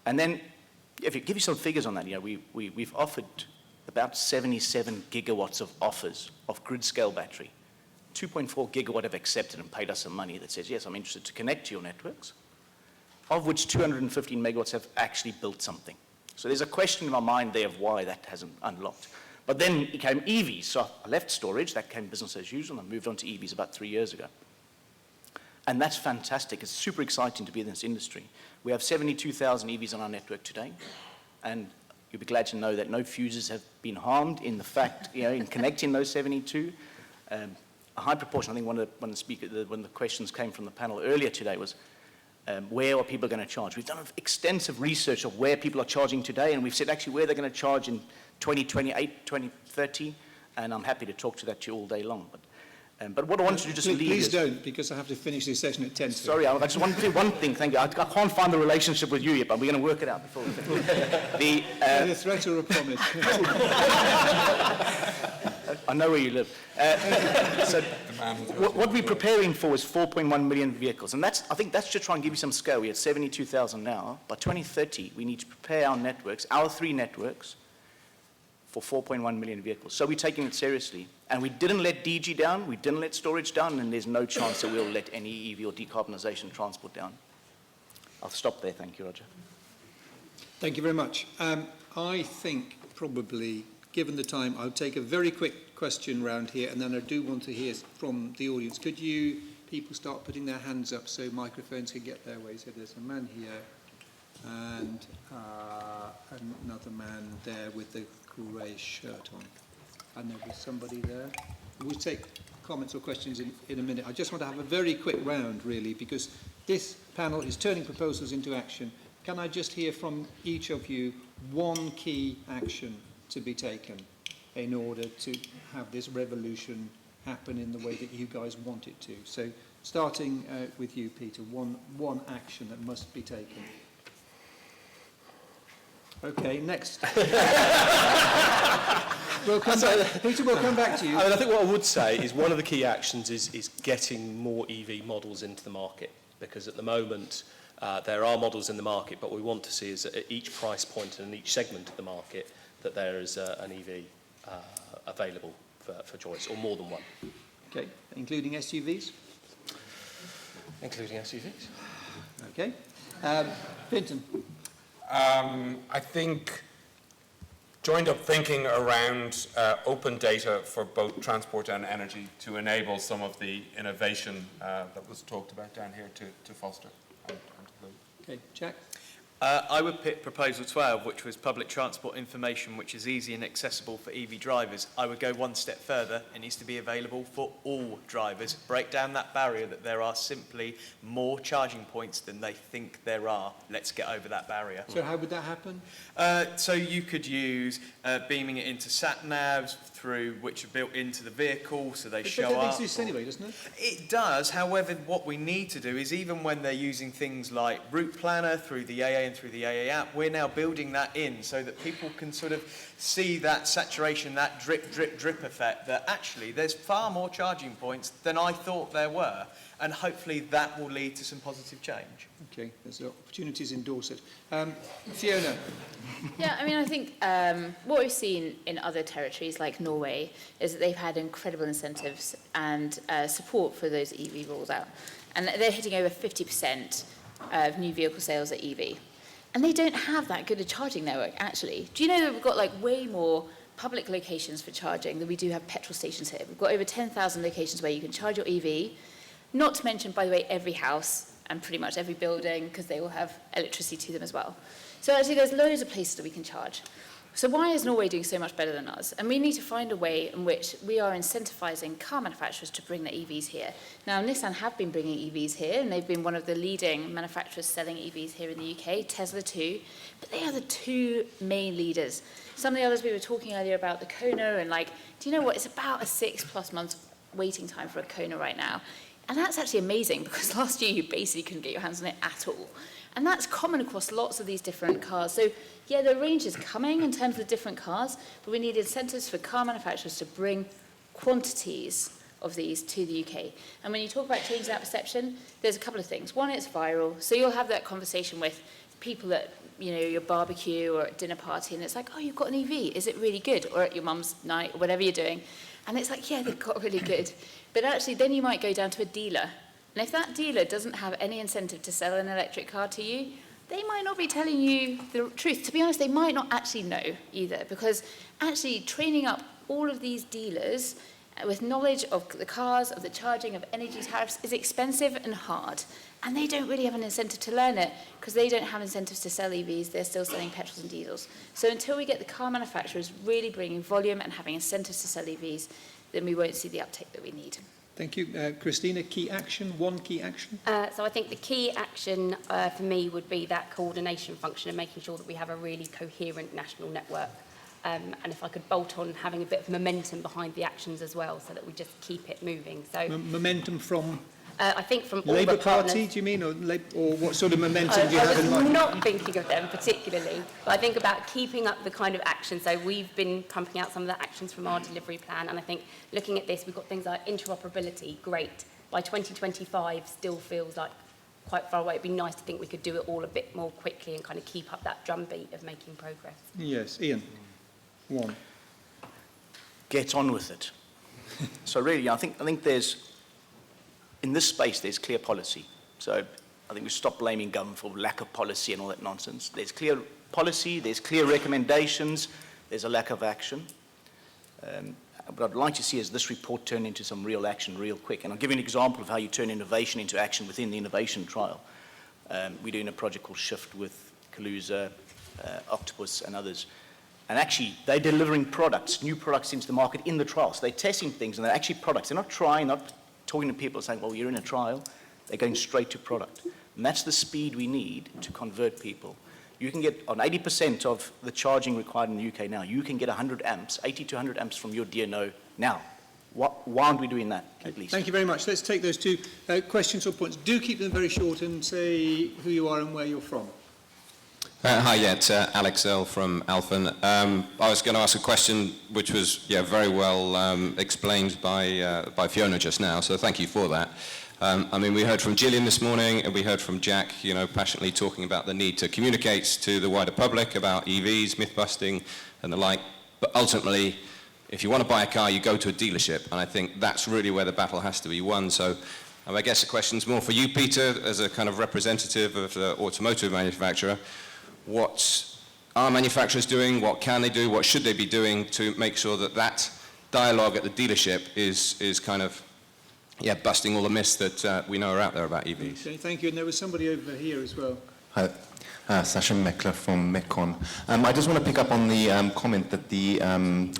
And then, if you give you some figures on that, we've offered about 77 gigawatts of offers of grid scale battery. 2.4 gigawatt have accepted and paid us some money that says, yes, I'm interested to connect to your networks, of which 215 megawatts have actually built something. So there's a question in my mind there of why that hasn't unlocked. But then it came EVs, so I left storage, that came business as usual, and I moved on to EVs about 3 years ago. And that's fantastic, it's super exciting to be in this industry. We have 72,000 EVs on our network today, and you'll be glad to know that no fuses have been harmed in the fact, in connecting those 72. A high proportion, I think one of the questions came from the panel earlier today was, where are people going to charge? We've done extensive research of where people are charging today, and we've said actually where they're going to charge in 2028, 2030, and I'm happy to talk to that to you all day long. But what I want you to just leave Please is, don't, because I have to finish this session at 10. sorry, I just want to do one thing, thank you. I can't find the relationship with you yet, but we're going to work it out before we finish. A threat or a promise? I know where you live. So what we're preparing for is 4.1 million vehicles. And I think that's to try and give you some scale. We're at 72,000 now. By 2030, we need to prepare our networks, our 3 networks, for 4.1 million vehicles. So we're taking it seriously. And we didn't let DG down, we didn't let storage down, and there's no chance that we'll let any EV or decarbonisation transport down. I'll stop there. Thank you, Roger. Thank you very much. I think probably, given the time, I'll take a very quick question round here, and then I do want to hear from the audience. Could you people start putting their hands up so microphones can get their way? So there's a man here and another man there with the grey shirt on. And there'll be somebody there. We'll take comments or questions in a minute. I just want to have a very quick round, really, because this panel is turning proposals into action. Can I just hear from each of you one key action to be taken in order to have this revolution happen in the way that you guys want it to? So starting with you, Peter, one action that must be taken. Okay, next. Peter, we'll come back to you. I think what I would say is one of the key actions is getting more EV models into the market, because at the moment there are models in the market, but what we want to see is at each price point and in each segment of the market that there is an EV available for choice, or more than one. Okay, including SUVs? Including SUVs. Okay. Fintan? I think joined up thinking around open data for both transport and energy to enable some of the innovation that was talked about down here to foster. Okay, Jack? I would pick proposal 12, which was public transport information, which is easy and accessible for EV drivers. I would go one step further. It needs to be available for all drivers. Break down that barrier that there are simply more charging points than they think there are. Let's get over that barrier. So how would that happen? So you could use beaming it into sat-navs through which are built into the vehicle, so they show up. But that exists anyway, doesn't it? It does. However, what we need to do is, even when they're using things like Route Planner through the AA and through the AA app, we're now building that in so that people can sort of see that saturation, that drip, drip, drip effect, that actually there's far more charging points than I thought there were. And hopefully that will lead to some positive change. Okay, there's opportunities in Dorset. Fiona? Yeah, I mean, I think what we've seen in other territories like Norway is that they've had incredible incentives and support for those EV rolls out. And they're hitting over 50% of new vehicle sales at EV. And they don't have that good a charging network, actually. Do you know that we've got like way more public locations for charging than we do have petrol stations here. We've got over 10,000 locations where you can charge your EV, not to mention, by the way, every house and pretty much every building, because they all have electricity to them as well. So actually there's loads of places that we can charge. So why is Norway doing so much better than us? And we need to find a way in which we are incentivizing car manufacturers to bring their EVs here. Now, Nissan have been bringing EVs here, and they've been one of the leading manufacturers selling EVs here in the UK, Tesla too, but they are the two main leaders. Some of the others, we were talking earlier about the Kona, and like, do you know what? It's about a 6+ months waiting time for a Kona right now. And that's actually amazing, because last year you basically couldn't get your hands on it at all. And that's common across lots of these different cars. So yeah, the range is coming in terms of the different cars, but we need incentives for car manufacturers to bring quantities of these to the UK. And when you talk about changing that perception, there's a couple of things. One, it's viral. So you'll have that conversation with people at, you know, your barbecue or at dinner party, and it's like, oh, you've got an EV. Is it really good? Or at your mum's night, or whatever you're doing. And it's like, yeah, they've got really good. But actually, then you might go down to a dealer. And if that dealer doesn't have any incentive to sell an electric car to you, they might not be telling you the truth. To be honest, they might not actually know either, because actually training up all of these dealers with knowledge of the cars, of the charging, of energy tariffs is expensive and hard. And they don't really have an incentive to learn it, because they don't have incentives to sell EVs. They're still selling petrols and diesels. So until we get the car manufacturers really bringing volume and having incentives to sell EVs, then we won't see the uptake that we need. Thank you. Christina, key action, one key action? So I think the key action for me would be that coordination function and making sure that we have a really coherent national network. And if I could bolt on having a bit of momentum behind the actions as well, so that we just keep it moving. So Momentum from I think from all Labour the partners, Party, do you mean, or what sort of momentum do you I have in was mind? not thinking of them particularly, but I think about keeping up the kind of action. So we've been pumping out some of the actions from our delivery plan, and I think looking at this, we've got things like interoperability, great. By 2025 still feels like quite far away. It'd be nice to think we could do it all a bit more quickly and kind of keep up that drumbeat of making progress. Yes, Ian. One. Get on with it. So really, I think there's, in this space, there's clear policy. So I think we stop blaming government for lack of policy and all that nonsense. There's clear policy, there's clear recommendations, there's a lack of action. What I'd like to see is this report turn into some real action real quick. And I'll give you an example of how you turn innovation into action within the innovation trial. We're doing a project called Shift with Calderato, Octopus and others. And actually, they're delivering products, new products into the market in the trial. So they're testing things, and they're actually products. They're not trying, not talking to people saying, well, you're in a trial. They're going straight to product. And that's the speed we need to convert people. You can get, on 80% of the charging required in the UK now, you can get 100 amps, 80 to 100 amps from your DNO now. Why aren't we doing that, at least? Thank you very much. Let's take those two questions or points. Do keep them very short and say who you are and where you're from. Hi, yeah, it's Alex Earl from Alphen. I was going to ask a question which was very well explained by Fiona just now, so thank you for that. I mean, we heard from Gillian this morning, and we heard from Jack, passionately talking about the need to communicate to the wider public about EVs, myth-busting, and the like. But ultimately, if you want to buy a car, you go to a dealership, and I think that's really where the battle has to be won. So I guess the question's more for you, Peter, as a kind of representative of the automotive manufacturer. What are manufacturers doing? What can they do? What should they be doing to make sure that that dialogue at the dealership is kind of, busting all the myths that we know are out there about EVs? Okay, thank you. And there was somebody over here as well. Hi, Sasha Meckler from Metcon. I just want to pick up on the comment that the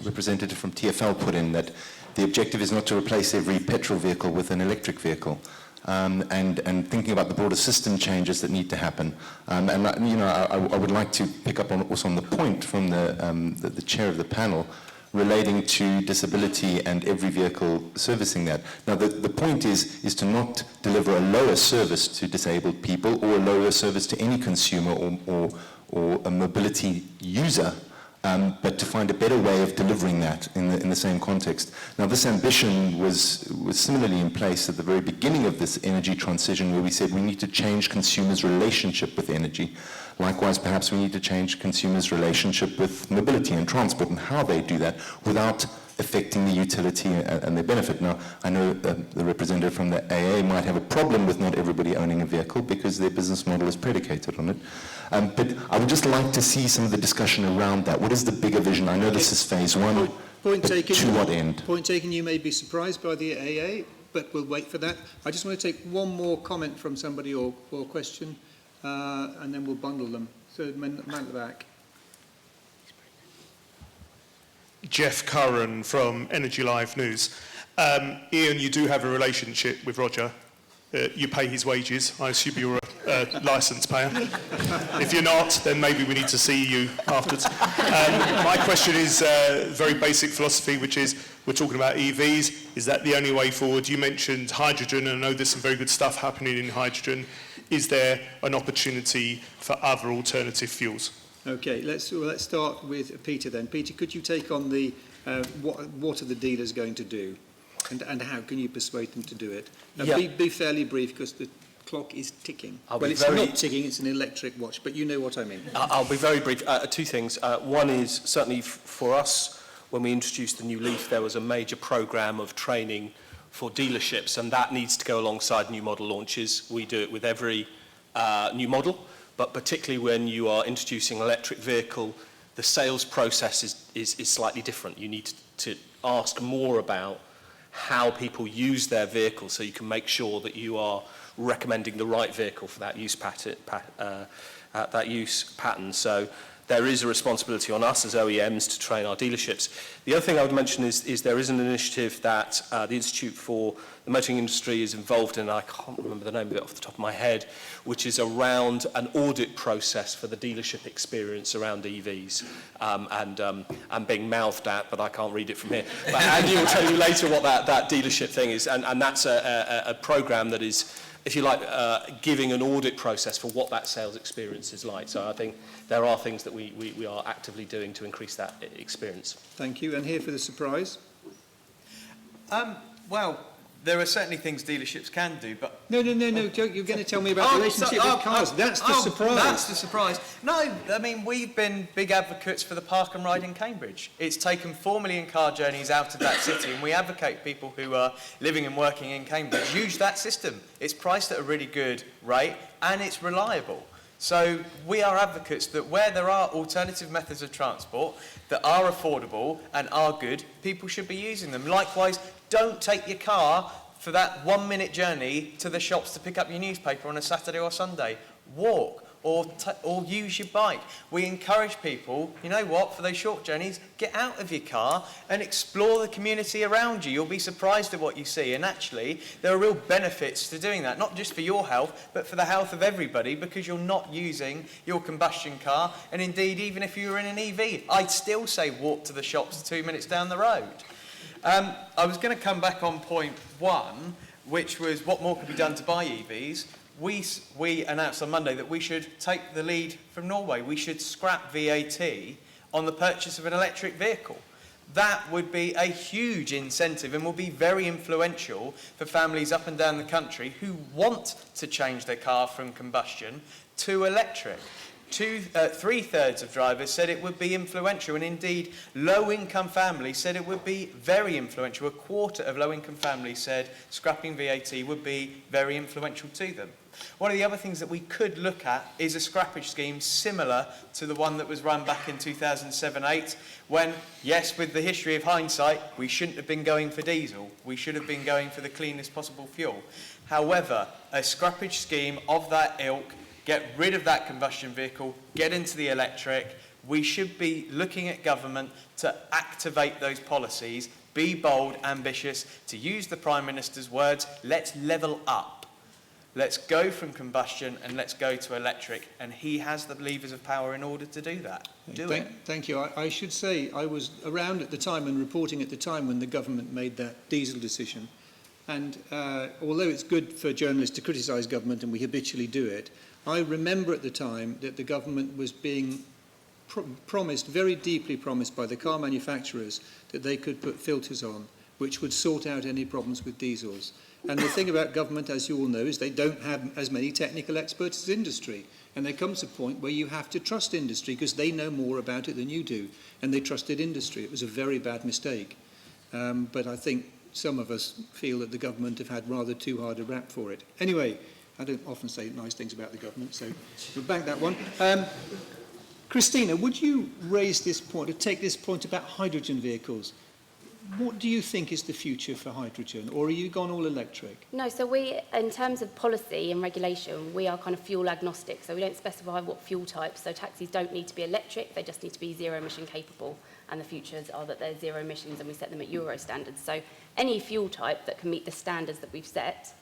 representative from TfL put in, that the objective is not to replace every petrol vehicle with an electric vehicle. And thinking about the broader system changes that need to happen. I would like to pick up on also on the point from the chair of the panel relating to disability and every vehicle servicing that. Now, the point is to not deliver a lower service to disabled people or a lower service to any consumer or a mobility user, but to find a better way of delivering that in the same context. Now, this ambition was similarly in place at the very beginning of this energy transition, where we said we need to change consumers' relationship with energy. Likewise, perhaps we need to change consumers' relationship with mobility and transport and how they do that without affecting the utility and their benefit. Now, I know the representative from the AA might have a problem with not everybody owning a vehicle because their business model is predicated on it. But I would just like to see some of the discussion around that. What is the bigger vision? I know this is phase one. Point taken. To what end? Point taken. You may be surprised by the AA, but we'll wait for that. I just want to take one more comment from somebody or question, and then we'll bundle them. So, man at the back. Jeff Curran from Energy Live News. Ian, you do have a relationship with Roger. You pay his wages. I assume you're a licence payer. If you're not, then maybe we need to see you afterwards. My question is very basic philosophy, which is, we're talking about EVs. Is that the only way forward? You mentioned hydrogen, and I know there's some very good stuff happening in hydrogen. Is there an opportunity for other alternative fuels? Okay, let's start with Peter then. Peter, could you take on the what are the dealers going to do, and how can you persuade them to do it? Be fairly brief, because the clock is ticking. It's not ticking, it's an electric watch, but you know what I mean. I'll be very brief. Two things. One is certainly for us, when we introduced the new Leaf, there was a major programme of training for dealerships, and that needs to go alongside new model launches. We do it with every new model, but particularly when you are introducing an electric vehicle, the sales process is slightly different. You need to ask more about how people use their vehicle, so you can make sure that you are recommending the right vehicle for that use pattern. So there is a responsibility on us as OEMs to train our dealerships. The other thing I would mention is there is an initiative that the Institute for the Motoring Industry is involved in, I can't remember the name of it off the top of my head, which is around an audit process for the dealership experience around EVs. I'm being mouthed at, but I can't read it from here. But Andy will tell you later what that dealership thing is, and that's a programme that is, if you like, giving an audit process for what that sales experience is like. So I think there are things that we are actively doing to increase that experience. Thank you. And here for the surprise. Well, there are certainly things dealerships can do, but... No, Joe, you're going to tell me about the relationship with cars. That's the surprise. That's the surprise. No, I mean, we've been big advocates for the park and ride in Cambridge. It's taken 4 million car journeys out of that city, and we advocate people who are living and working in Cambridge use that system. It's priced at a really good rate, and it's reliable. So we are advocates that where there are alternative methods of transport that are affordable and are good, people should be using them. Likewise, don't take your car for that 1 minute journey to the shops to pick up your newspaper on a Saturday or Sunday. Walk or use your bike. We encourage people, you know what, for those short journeys, get out of your car and explore the community around you. You'll be surprised at what you see. And actually, there are real benefits to doing that, not just for your health, but for the health of everybody, because you're not using your combustion car. And indeed, even if you were in an EV, I'd still say walk to the shops 2 minutes down the road. I was going to come back on point one, which was what more could be done to buy EVs. We announced on Monday that we should take the lead from Norway. We should scrap VAT on the purchase of an electric vehicle. That would be a huge incentive and will be very influential for families up and down the country who want to change their car from combustion to electric. 3/3 of drivers said it would be influential, and indeed low-income families said it would be very influential. 1/4 of low-income families said scrapping VAT would be very influential to them. One of the other things that we could look at is a scrappage scheme similar to the one that was run back in 2007-8, when, yes, with the history of hindsight, we shouldn't have been going for diesel. We should have been going for the cleanest possible fuel. However, a scrappage scheme of that ilk, get rid of that combustion vehicle, get into the electric. We should be looking at government to activate those policies, be bold, ambitious, to use the Prime Minister's words, let's level up. Let's go from combustion and let's go to electric. And he has the levers of power in order to do that. Thank you. I should say I was around at the time and reporting at the time when the government made that diesel decision. And although it's good for journalists to criticise government, and we habitually do it, I remember at the time that the government was being promised, very deeply promised by the car manufacturers, that they could put filters on, which would sort out any problems with diesels. And the thing about government, as you all know, is they don't have as many technical experts as industry. And there comes a point where you have to trust industry because they know more about it than you do. And they trusted industry. It was a very bad mistake. but I think some of us feel that the government have had rather too hard a rap for it. Anyway, I don't often say nice things about the government, so we'll bank that one. Christina, would you raise this point, or take this point about hydrogen vehicles? What do you think is the future for hydrogen, or are you gone all electric? No, so we, in terms of policy and regulation, we are kind of fuel agnostic, so we don't specify what fuel types. So taxis don't need to be electric, they just need to be zero emission capable, and the futures are that they're zero emissions and we set them at Euro standards. So any fuel type that can meet the standards that we've set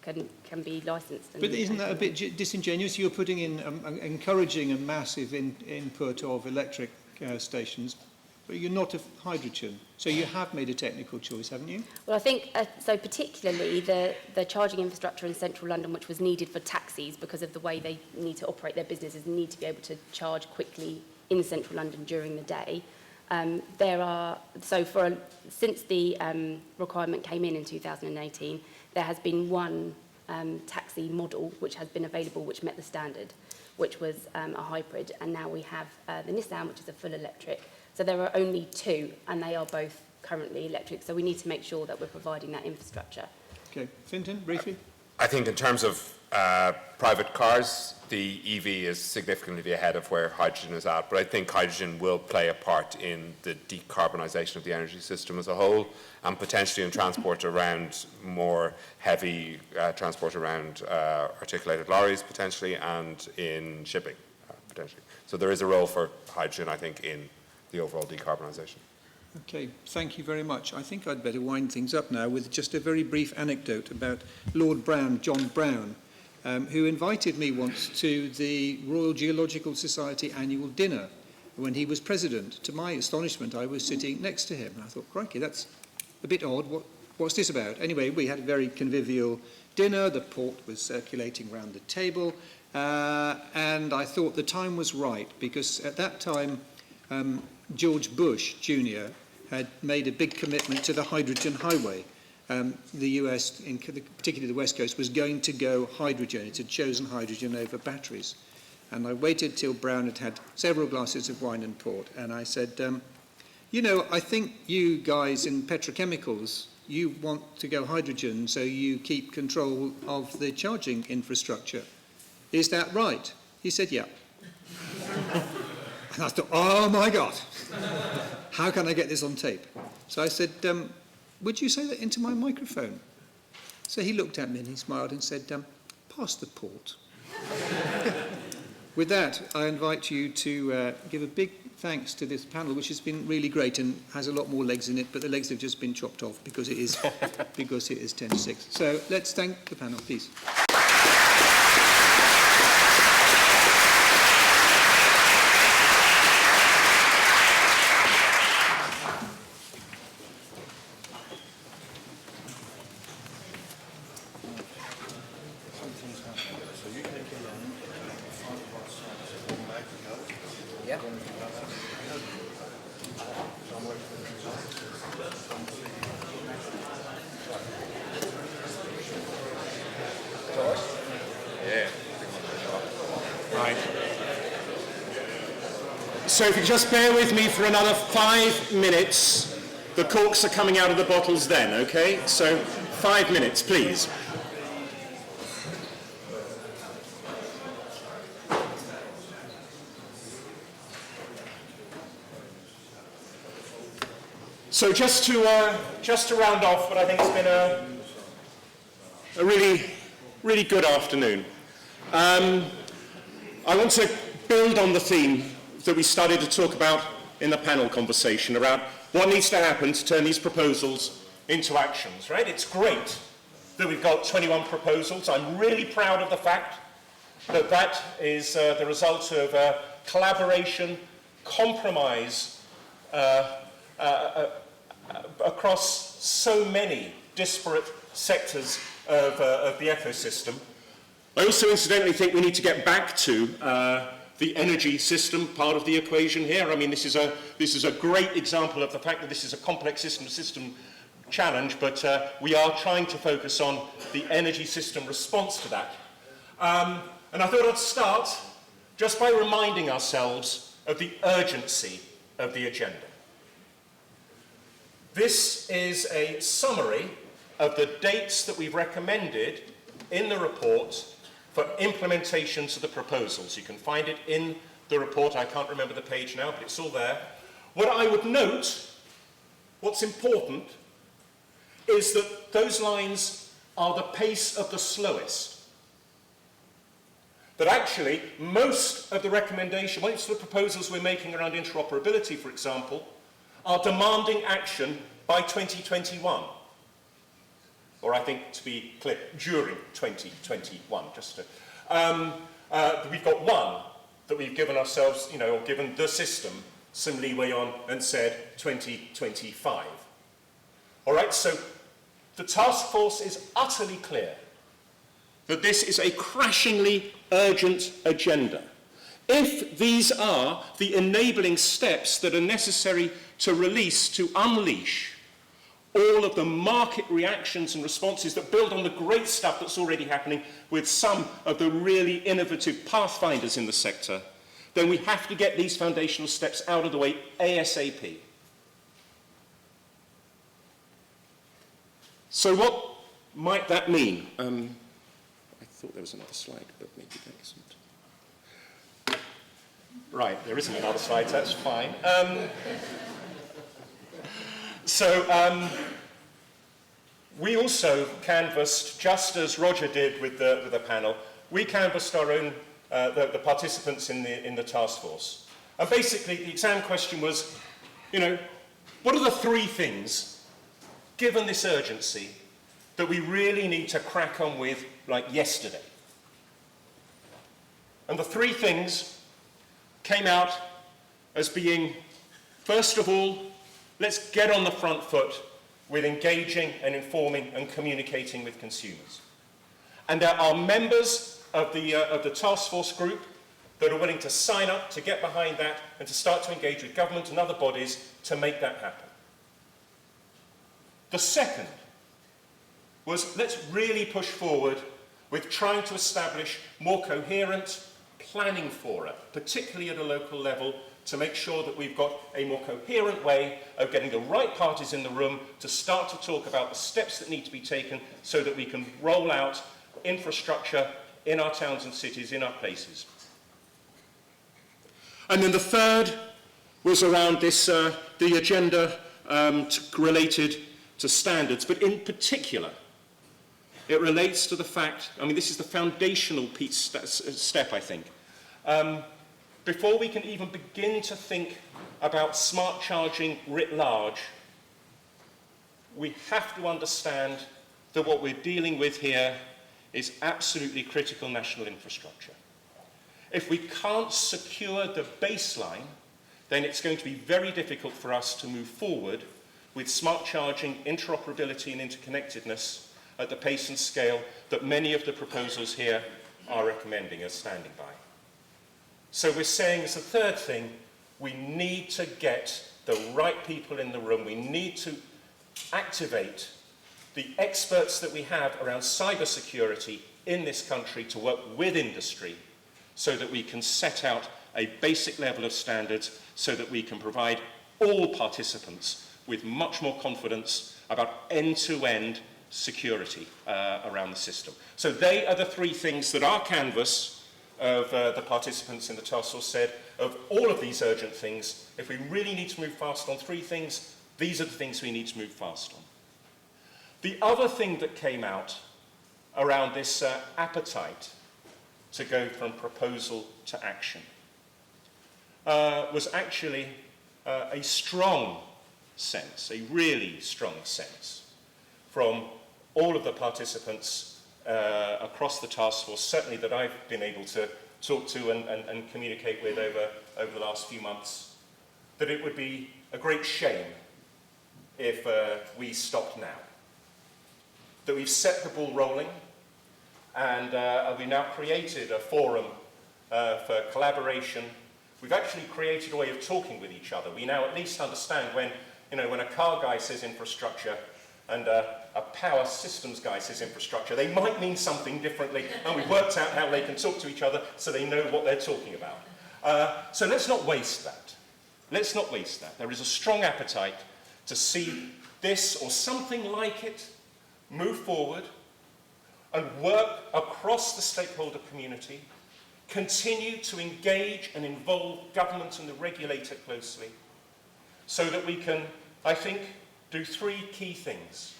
can be licensed. But isn't that a bit disingenuous? You're putting in, encouraging a massive input of electric stations, but you're not of hydrogen. So you have made a technical choice, haven't you? Well, I think, so particularly the charging infrastructure in central London, which was needed for taxis because of the way they need to operate their businesses, need to be able to charge quickly in central London during the day. Since the requirement came in 2018, there has been one taxi model which has been available which met the standard, which was a hybrid, and now we have the Nissan, which is a full electric. So there are only two, and they are both currently electric, so we need to make sure that we're providing that infrastructure. Okay, Fintan, briefly. I think in terms of private cars, the EV is significantly ahead of where hydrogen is at, but I think hydrogen will play a part in the decarbonisation of the energy system as a whole, and potentially in transport around more heavy transport around articulated lorries potentially, and in shipping potentially. So there is a role for hydrogen, I think, in the overall decarbonisation. Okay, thank you very much. I think I'd better wind things up now with just a very brief anecdote about Lord Brown, John Brown, who invited me once to the Royal Geological Society annual dinner when he was president. To my astonishment, I was sitting next to him, and I thought, crikey, that's a bit odd. What's this about? Anyway, we had a very convivial dinner. The port was circulating around the table, and I thought the time was right, because at that time, George Bush Jr. had made a big commitment to the hydrogen highway. The US, particularly the West Coast, was going to go hydrogen. It had chosen hydrogen over batteries. And I waited till Brown had had several glasses of wine and port, and I said, you know, I think you guys in petrochemicals, you want to go hydrogen so you keep control of the charging infrastructure. Is that right? He said, yeah. And I thought, oh my God, how can I get this on tape? So I said, would you say that into my microphone? So he looked at me and he smiled and said, pass the port. With that, I invite you to give a big thanks to this panel, which has been really great and has a lot more legs in it, but the legs have just been chopped off because it is 10 to 6. So let's thank the panel, please. So if you just bear with me for another 5 minutes, the corks are coming out of the bottles then, okay? So 5 minutes, please. So just to round off, but I think it's been a really good afternoon. I want to build on the theme that we started to talk about in the panel conversation about what needs to happen to turn these proposals into actions, right? It's great that we've got 21 proposals. I'm really proud of the fact that that is the result of collaboration, compromise across so many disparate sectors of the ecosystem. I also incidentally think we need to get back to the energy system part of the equation here. I mean, this is a great example of the fact that this is a complex system challenge, but we are trying to focus on the energy system response to that. And I thought I'd start just by reminding ourselves of the urgency of the agenda. This is a summary of the dates that we've recommended in the report for implementations of the proposals. You can find it in the report. I can't remember the page now, but it's all there. What I would note, what's important, is that those lines are the pace of the slowest. That actually, most of the recommendations, most of the proposals we're making around interoperability, for example, are demanding action by 2021. Or I think, to be clear, during 2021. Just to, we've got one that we've given ourselves, or given the system some leeway on and said 2025. All right, so the task force is utterly clear that this is a crashingly urgent agenda. If these are the enabling steps that are necessary to unleash all of the market reactions and responses that build on the great stuff that's already happening with some of the really innovative pathfinders in the sector, then we have to get these foundational steps out of the way ASAP. So what might that mean? I thought there was another slide, but maybe there isn't. Right, there isn't another slide, so that's fine. We also canvassed, just as Roger did with the panel, we canvassed our own, the participants in the task force. And basically, the exam question was, what are the three things, given this urgency, that we really need to crack on with, like yesterday? And the three things came out as being, first of all, let's get on the front foot with engaging and informing and communicating with consumers. And there are members of the task force group that are willing to sign up, to get behind that, and to start to engage with government and other bodies to make that happen. The second was, let's really push forward with trying to establish more coherent planning fora, particularly at a local level, to make sure that we've got a more coherent way of getting the right parties in the room to start to talk about the steps that need to be taken so that we can roll out infrastructure in our towns and cities, in our places. And then the third was around this, the agenda related to standards, but in particular, it relates to the fact, this is the foundational step, I think. Before we can even begin to think about smart charging writ large, we have to understand that what we're dealing with here is absolutely critical national infrastructure. If we can't secure the baseline, then it's going to be very difficult for us to move forward with smart charging, interoperability and interconnectedness at the pace and scale that many of the proposals here are recommending as standing by. So we're saying as a third thing, we need to get the right people in the room. We need to activate the experts that we have around cybersecurity in this country to work with industry so that we can set out a basic level of standards so that we can provide all participants with much more confidence about end-to-end security around the system. So they are the three things that our canvas of the participants in the task force said, of all of these urgent things, if we really need to move fast on three things, these are the things we need to move fast on. The other thing that came out around this appetite to go from proposal to action was actually a strong sense, a really strong sense from all of the participants across the task force, certainly that I've been able to talk to and communicate with over the last few months, that it would be a great shame if we stopped now. That we've set the ball rolling and we've now created a forum for collaboration. We've actually created a way of talking with each other. We now at least understand when a car guy says infrastructure and a power systems guy says infrastructure, they might mean something differently, and we've worked out how they can talk to each other so they know what they're talking about. So let's not waste that. Let's not waste that. There is a strong appetite to see this or something like it move forward and work across the stakeholder community, continue to engage and involve government and the regulator closely, so that we can, I think, do three key things.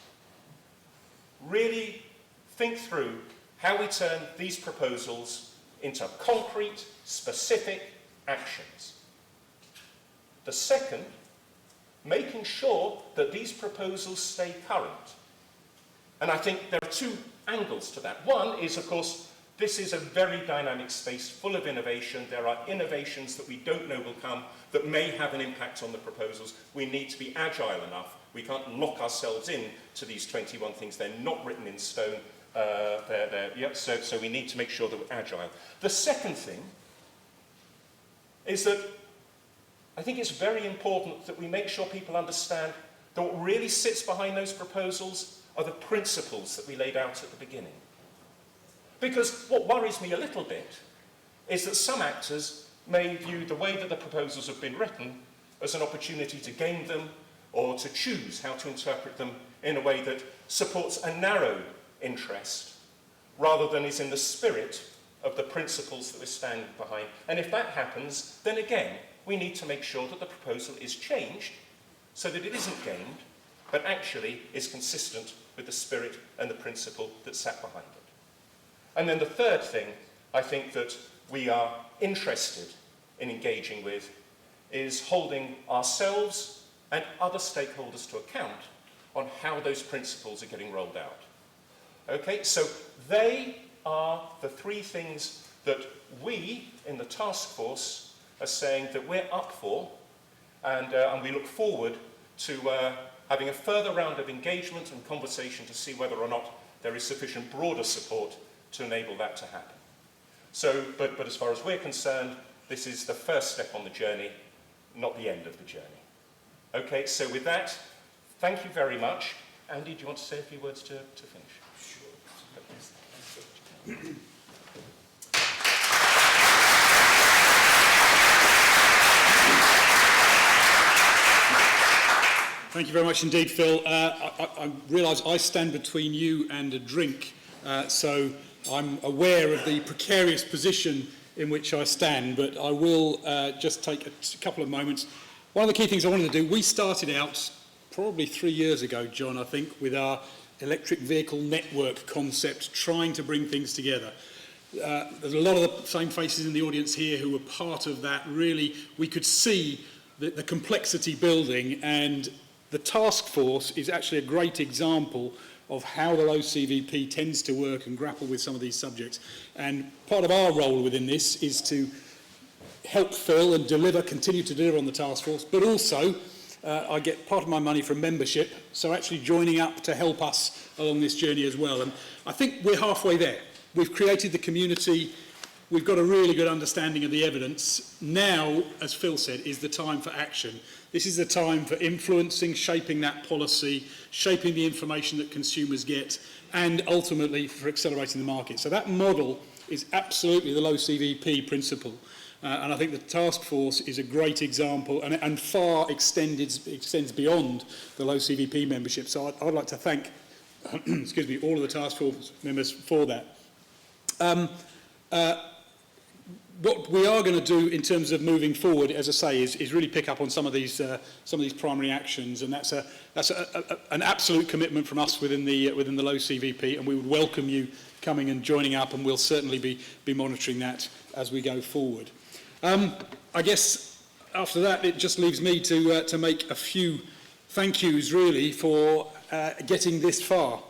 Really think through how we turn these proposals into concrete, specific actions. The second, making sure that these proposals stay current. And I think there are two angles to that. One is, of course, this is a very dynamic space full of innovation. There are innovations that we don't know will come that may have an impact on the proposals. We need to be agile enough. We can't lock ourselves in to these 21 things. They're not written in stone. So we need to make sure that we're agile. The second thing is that I think it's very important that we make sure people understand that what really sits behind those proposals are the principles that we laid out at the beginning. Because what worries me a little bit is that some actors may view the way that the proposals have been written as an opportunity to game them or to choose how to interpret them in a way that supports a narrow interest rather than is in the spirit of the principles that we're standing behind. And if that happens, then again, we need to make sure that the proposal is changed so that it isn't gamed, but actually is consistent with the spirit and the principle that sat behind it. And then the third thing I think that we are interested in engaging with is holding ourselves and other stakeholders to account on how those principles are getting rolled out. Okay, so they are the three things that we in the task force are saying that we're up for, and we look forward to having a further round of engagement and conversation to see whether or not there is sufficient broader support to enable that to happen. So, but as far as we're concerned, this is the first step on the journey, not the end of the journey. Okay, so with that, thank you very much. Andy, do you want to say a few words to finish? Sure. Thank you very much indeed, Phil. I realise I stand between you and a drink, so I'm aware of the precarious position in which I stand, but I will just take a couple of moments. One of the key things I wanted to do, we started out probably 3 years ago, John, I think, with our electric vehicle network concept, trying to bring things together. There's a lot of the same faces in the audience here who were part of that. Really, we could see the complexity building, and the task force is actually a great example of how the low CVP tends to work and grapple with some of these subjects. And part of our role within this is to help Phil and continue to deliver on the task force, but also I get part of my money from membership, so actually joining up to help us along this journey as well. And I think we're halfway there. We've created the community. We've got a really good understanding of the evidence. Now, as Phil said, is the time for action. This is the time for influencing, shaping that policy, shaping the information that consumers get, and ultimately for accelerating the market. So that model is absolutely the low CVP principle. And I think the task force is a great example and far extends beyond the low CVP membership. So I'd like to thank excuse me, all of the task force members for that. What we are going to do in terms of moving forward, as I say, is really pick up on some of these primary actions, and that's an absolute commitment from us within the low CVP, and we would welcome you coming and joining up, and we'll certainly be monitoring that as we go forward. I guess after that, it just leaves me to make a few thank yous really for getting this far.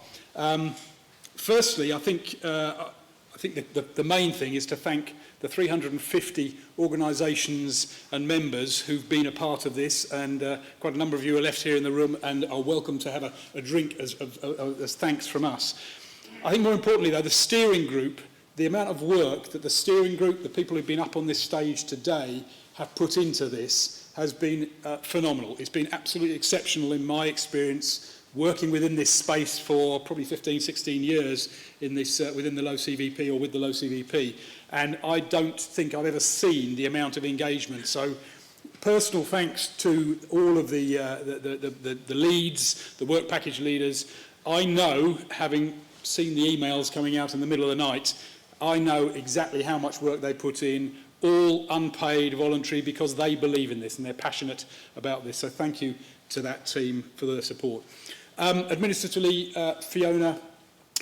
Firstly, I think the main thing is to thank the 350 organisations and members who've been a part of this, and quite a number of you are left here in the room and are welcome to have a drink as thanks from us. I think more importantly though, the steering group, the amount of work that the steering group, the people who've been up on this stage today have put into this has been phenomenal. It's been absolutely exceptional in my experience, working within this space for probably 15, 16 years in this, within the low CVP or with the low CVP. And I don't think I've ever seen the amount of engagement. So Personal thanks to all of the leads, the work package leaders. I know, having seen the emails coming out in the middle of the night, I know exactly how much work they put in, all unpaid, voluntary, because they believe in this and they're passionate about this. So thank you to that team for their support. Administratively, Fiona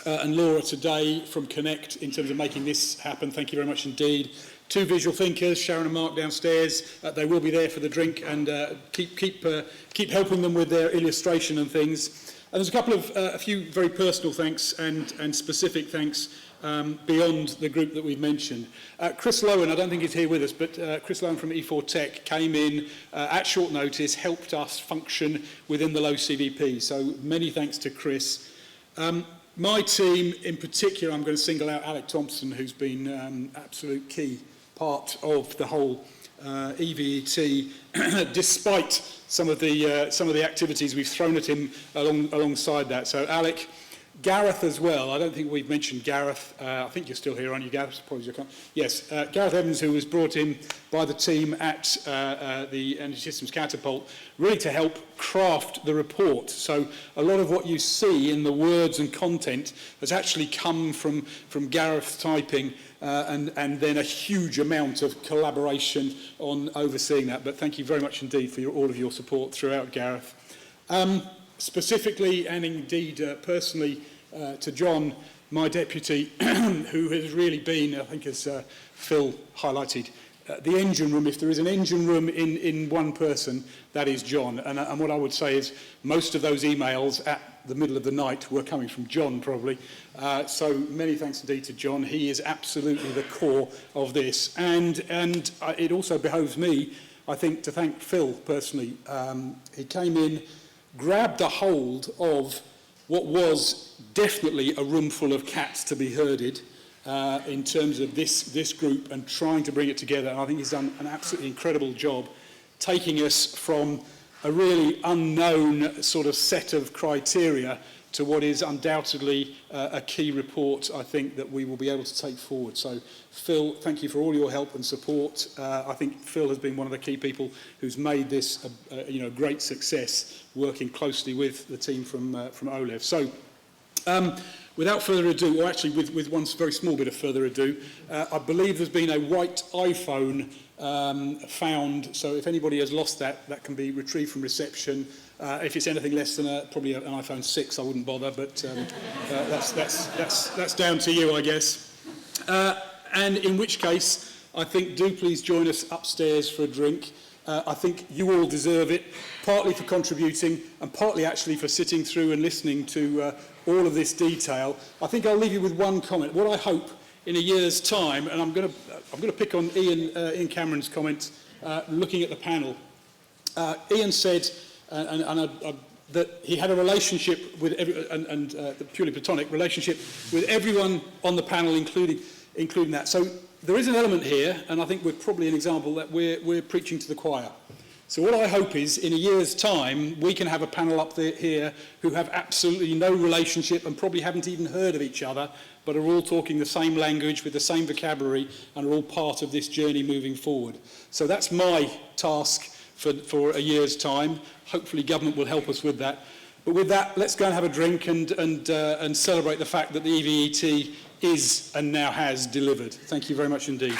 and Laura today from Connect in terms of making this happen. Thank you very much indeed. Two visual thinkers, Sharon and Mark downstairs. They will be there for the drink and keep helping them with their illustration and things. And there's a few very personal thanks and specific thanks beyond the group that we've mentioned. Chris Lowen, I don't think he's here with us, but Chris Lowen from E4 Tech came in at short notice, helped us function within the low CVP. So many thanks to Chris. My team in particular, I'm going to single out Alec Thompson, who's been absolute key part of the whole EVET, despite some of the activities we've thrown at him alongside that. So Alec, Gareth as well. I don't think we've mentioned Gareth. I think you're still here, aren't you, Gareth? Apologies, I can't. Yes, Gareth Evans, who was brought in by the team at the Energy Systems Catapult, really to help craft the report. So a lot of what you see in the words and content has actually come from Gareth typing and then a huge amount of collaboration on overseeing that. But thank you very much indeed for all of your support throughout, Gareth. Specifically and indeed personally to John, my deputy, who has really been, I think as Phil highlighted, the engine room. If there is an engine room in one person, that is John. And what I would say is most of those emails at the middle of the night were coming from John, probably. So many thanks indeed to John. He is absolutely the core of this. And it also behoves me, I think, to thank Phil personally. He came in, grabbed a hold of what was definitely a room full of cats to be herded in terms of this group and trying to bring it together. And I think he's done an absolutely incredible job taking us from a really unknown sort of set of criteria to what is undoubtedly a key report, I think, that we will be able to take forward. So, Phil, thank you for all your help and support. I think Phil has been one of the key people who's made this a great success, working closely with the team from OLEV. So, without further ado, or actually with one very small bit of further ado, I believe there's been a white iPhone found. So if anybody has lost that, that can be retrieved from reception. If it's anything less than probably an iPhone 6, I wouldn't bother, but that's down to you, I guess. And in which case, I think do please join us upstairs for a drink. I think you all deserve it, partly for contributing and partly actually for sitting through and listening to all of this detail. I think I'll leave you with one comment. What I hope in a year's time, and I'm going to pick on Ian Cameron's comment looking at the panel. Ian said that he had a relationship with the purely platonic relationship with everyone on the panel, including that. So there is an element here, and I think we're probably an example that we're preaching to the choir. So what I hope is, in a year's time, we can have a panel up there here who have absolutely no relationship and probably haven't even heard of each other, but are all talking the same language with the same vocabulary and are all part of this journey moving forward. So that's my task for a year's time. Hopefully government will help us with that. But with that, let's go and have a drink and celebrate the fact that the EVET is and now has delivered. Thank you very much indeed.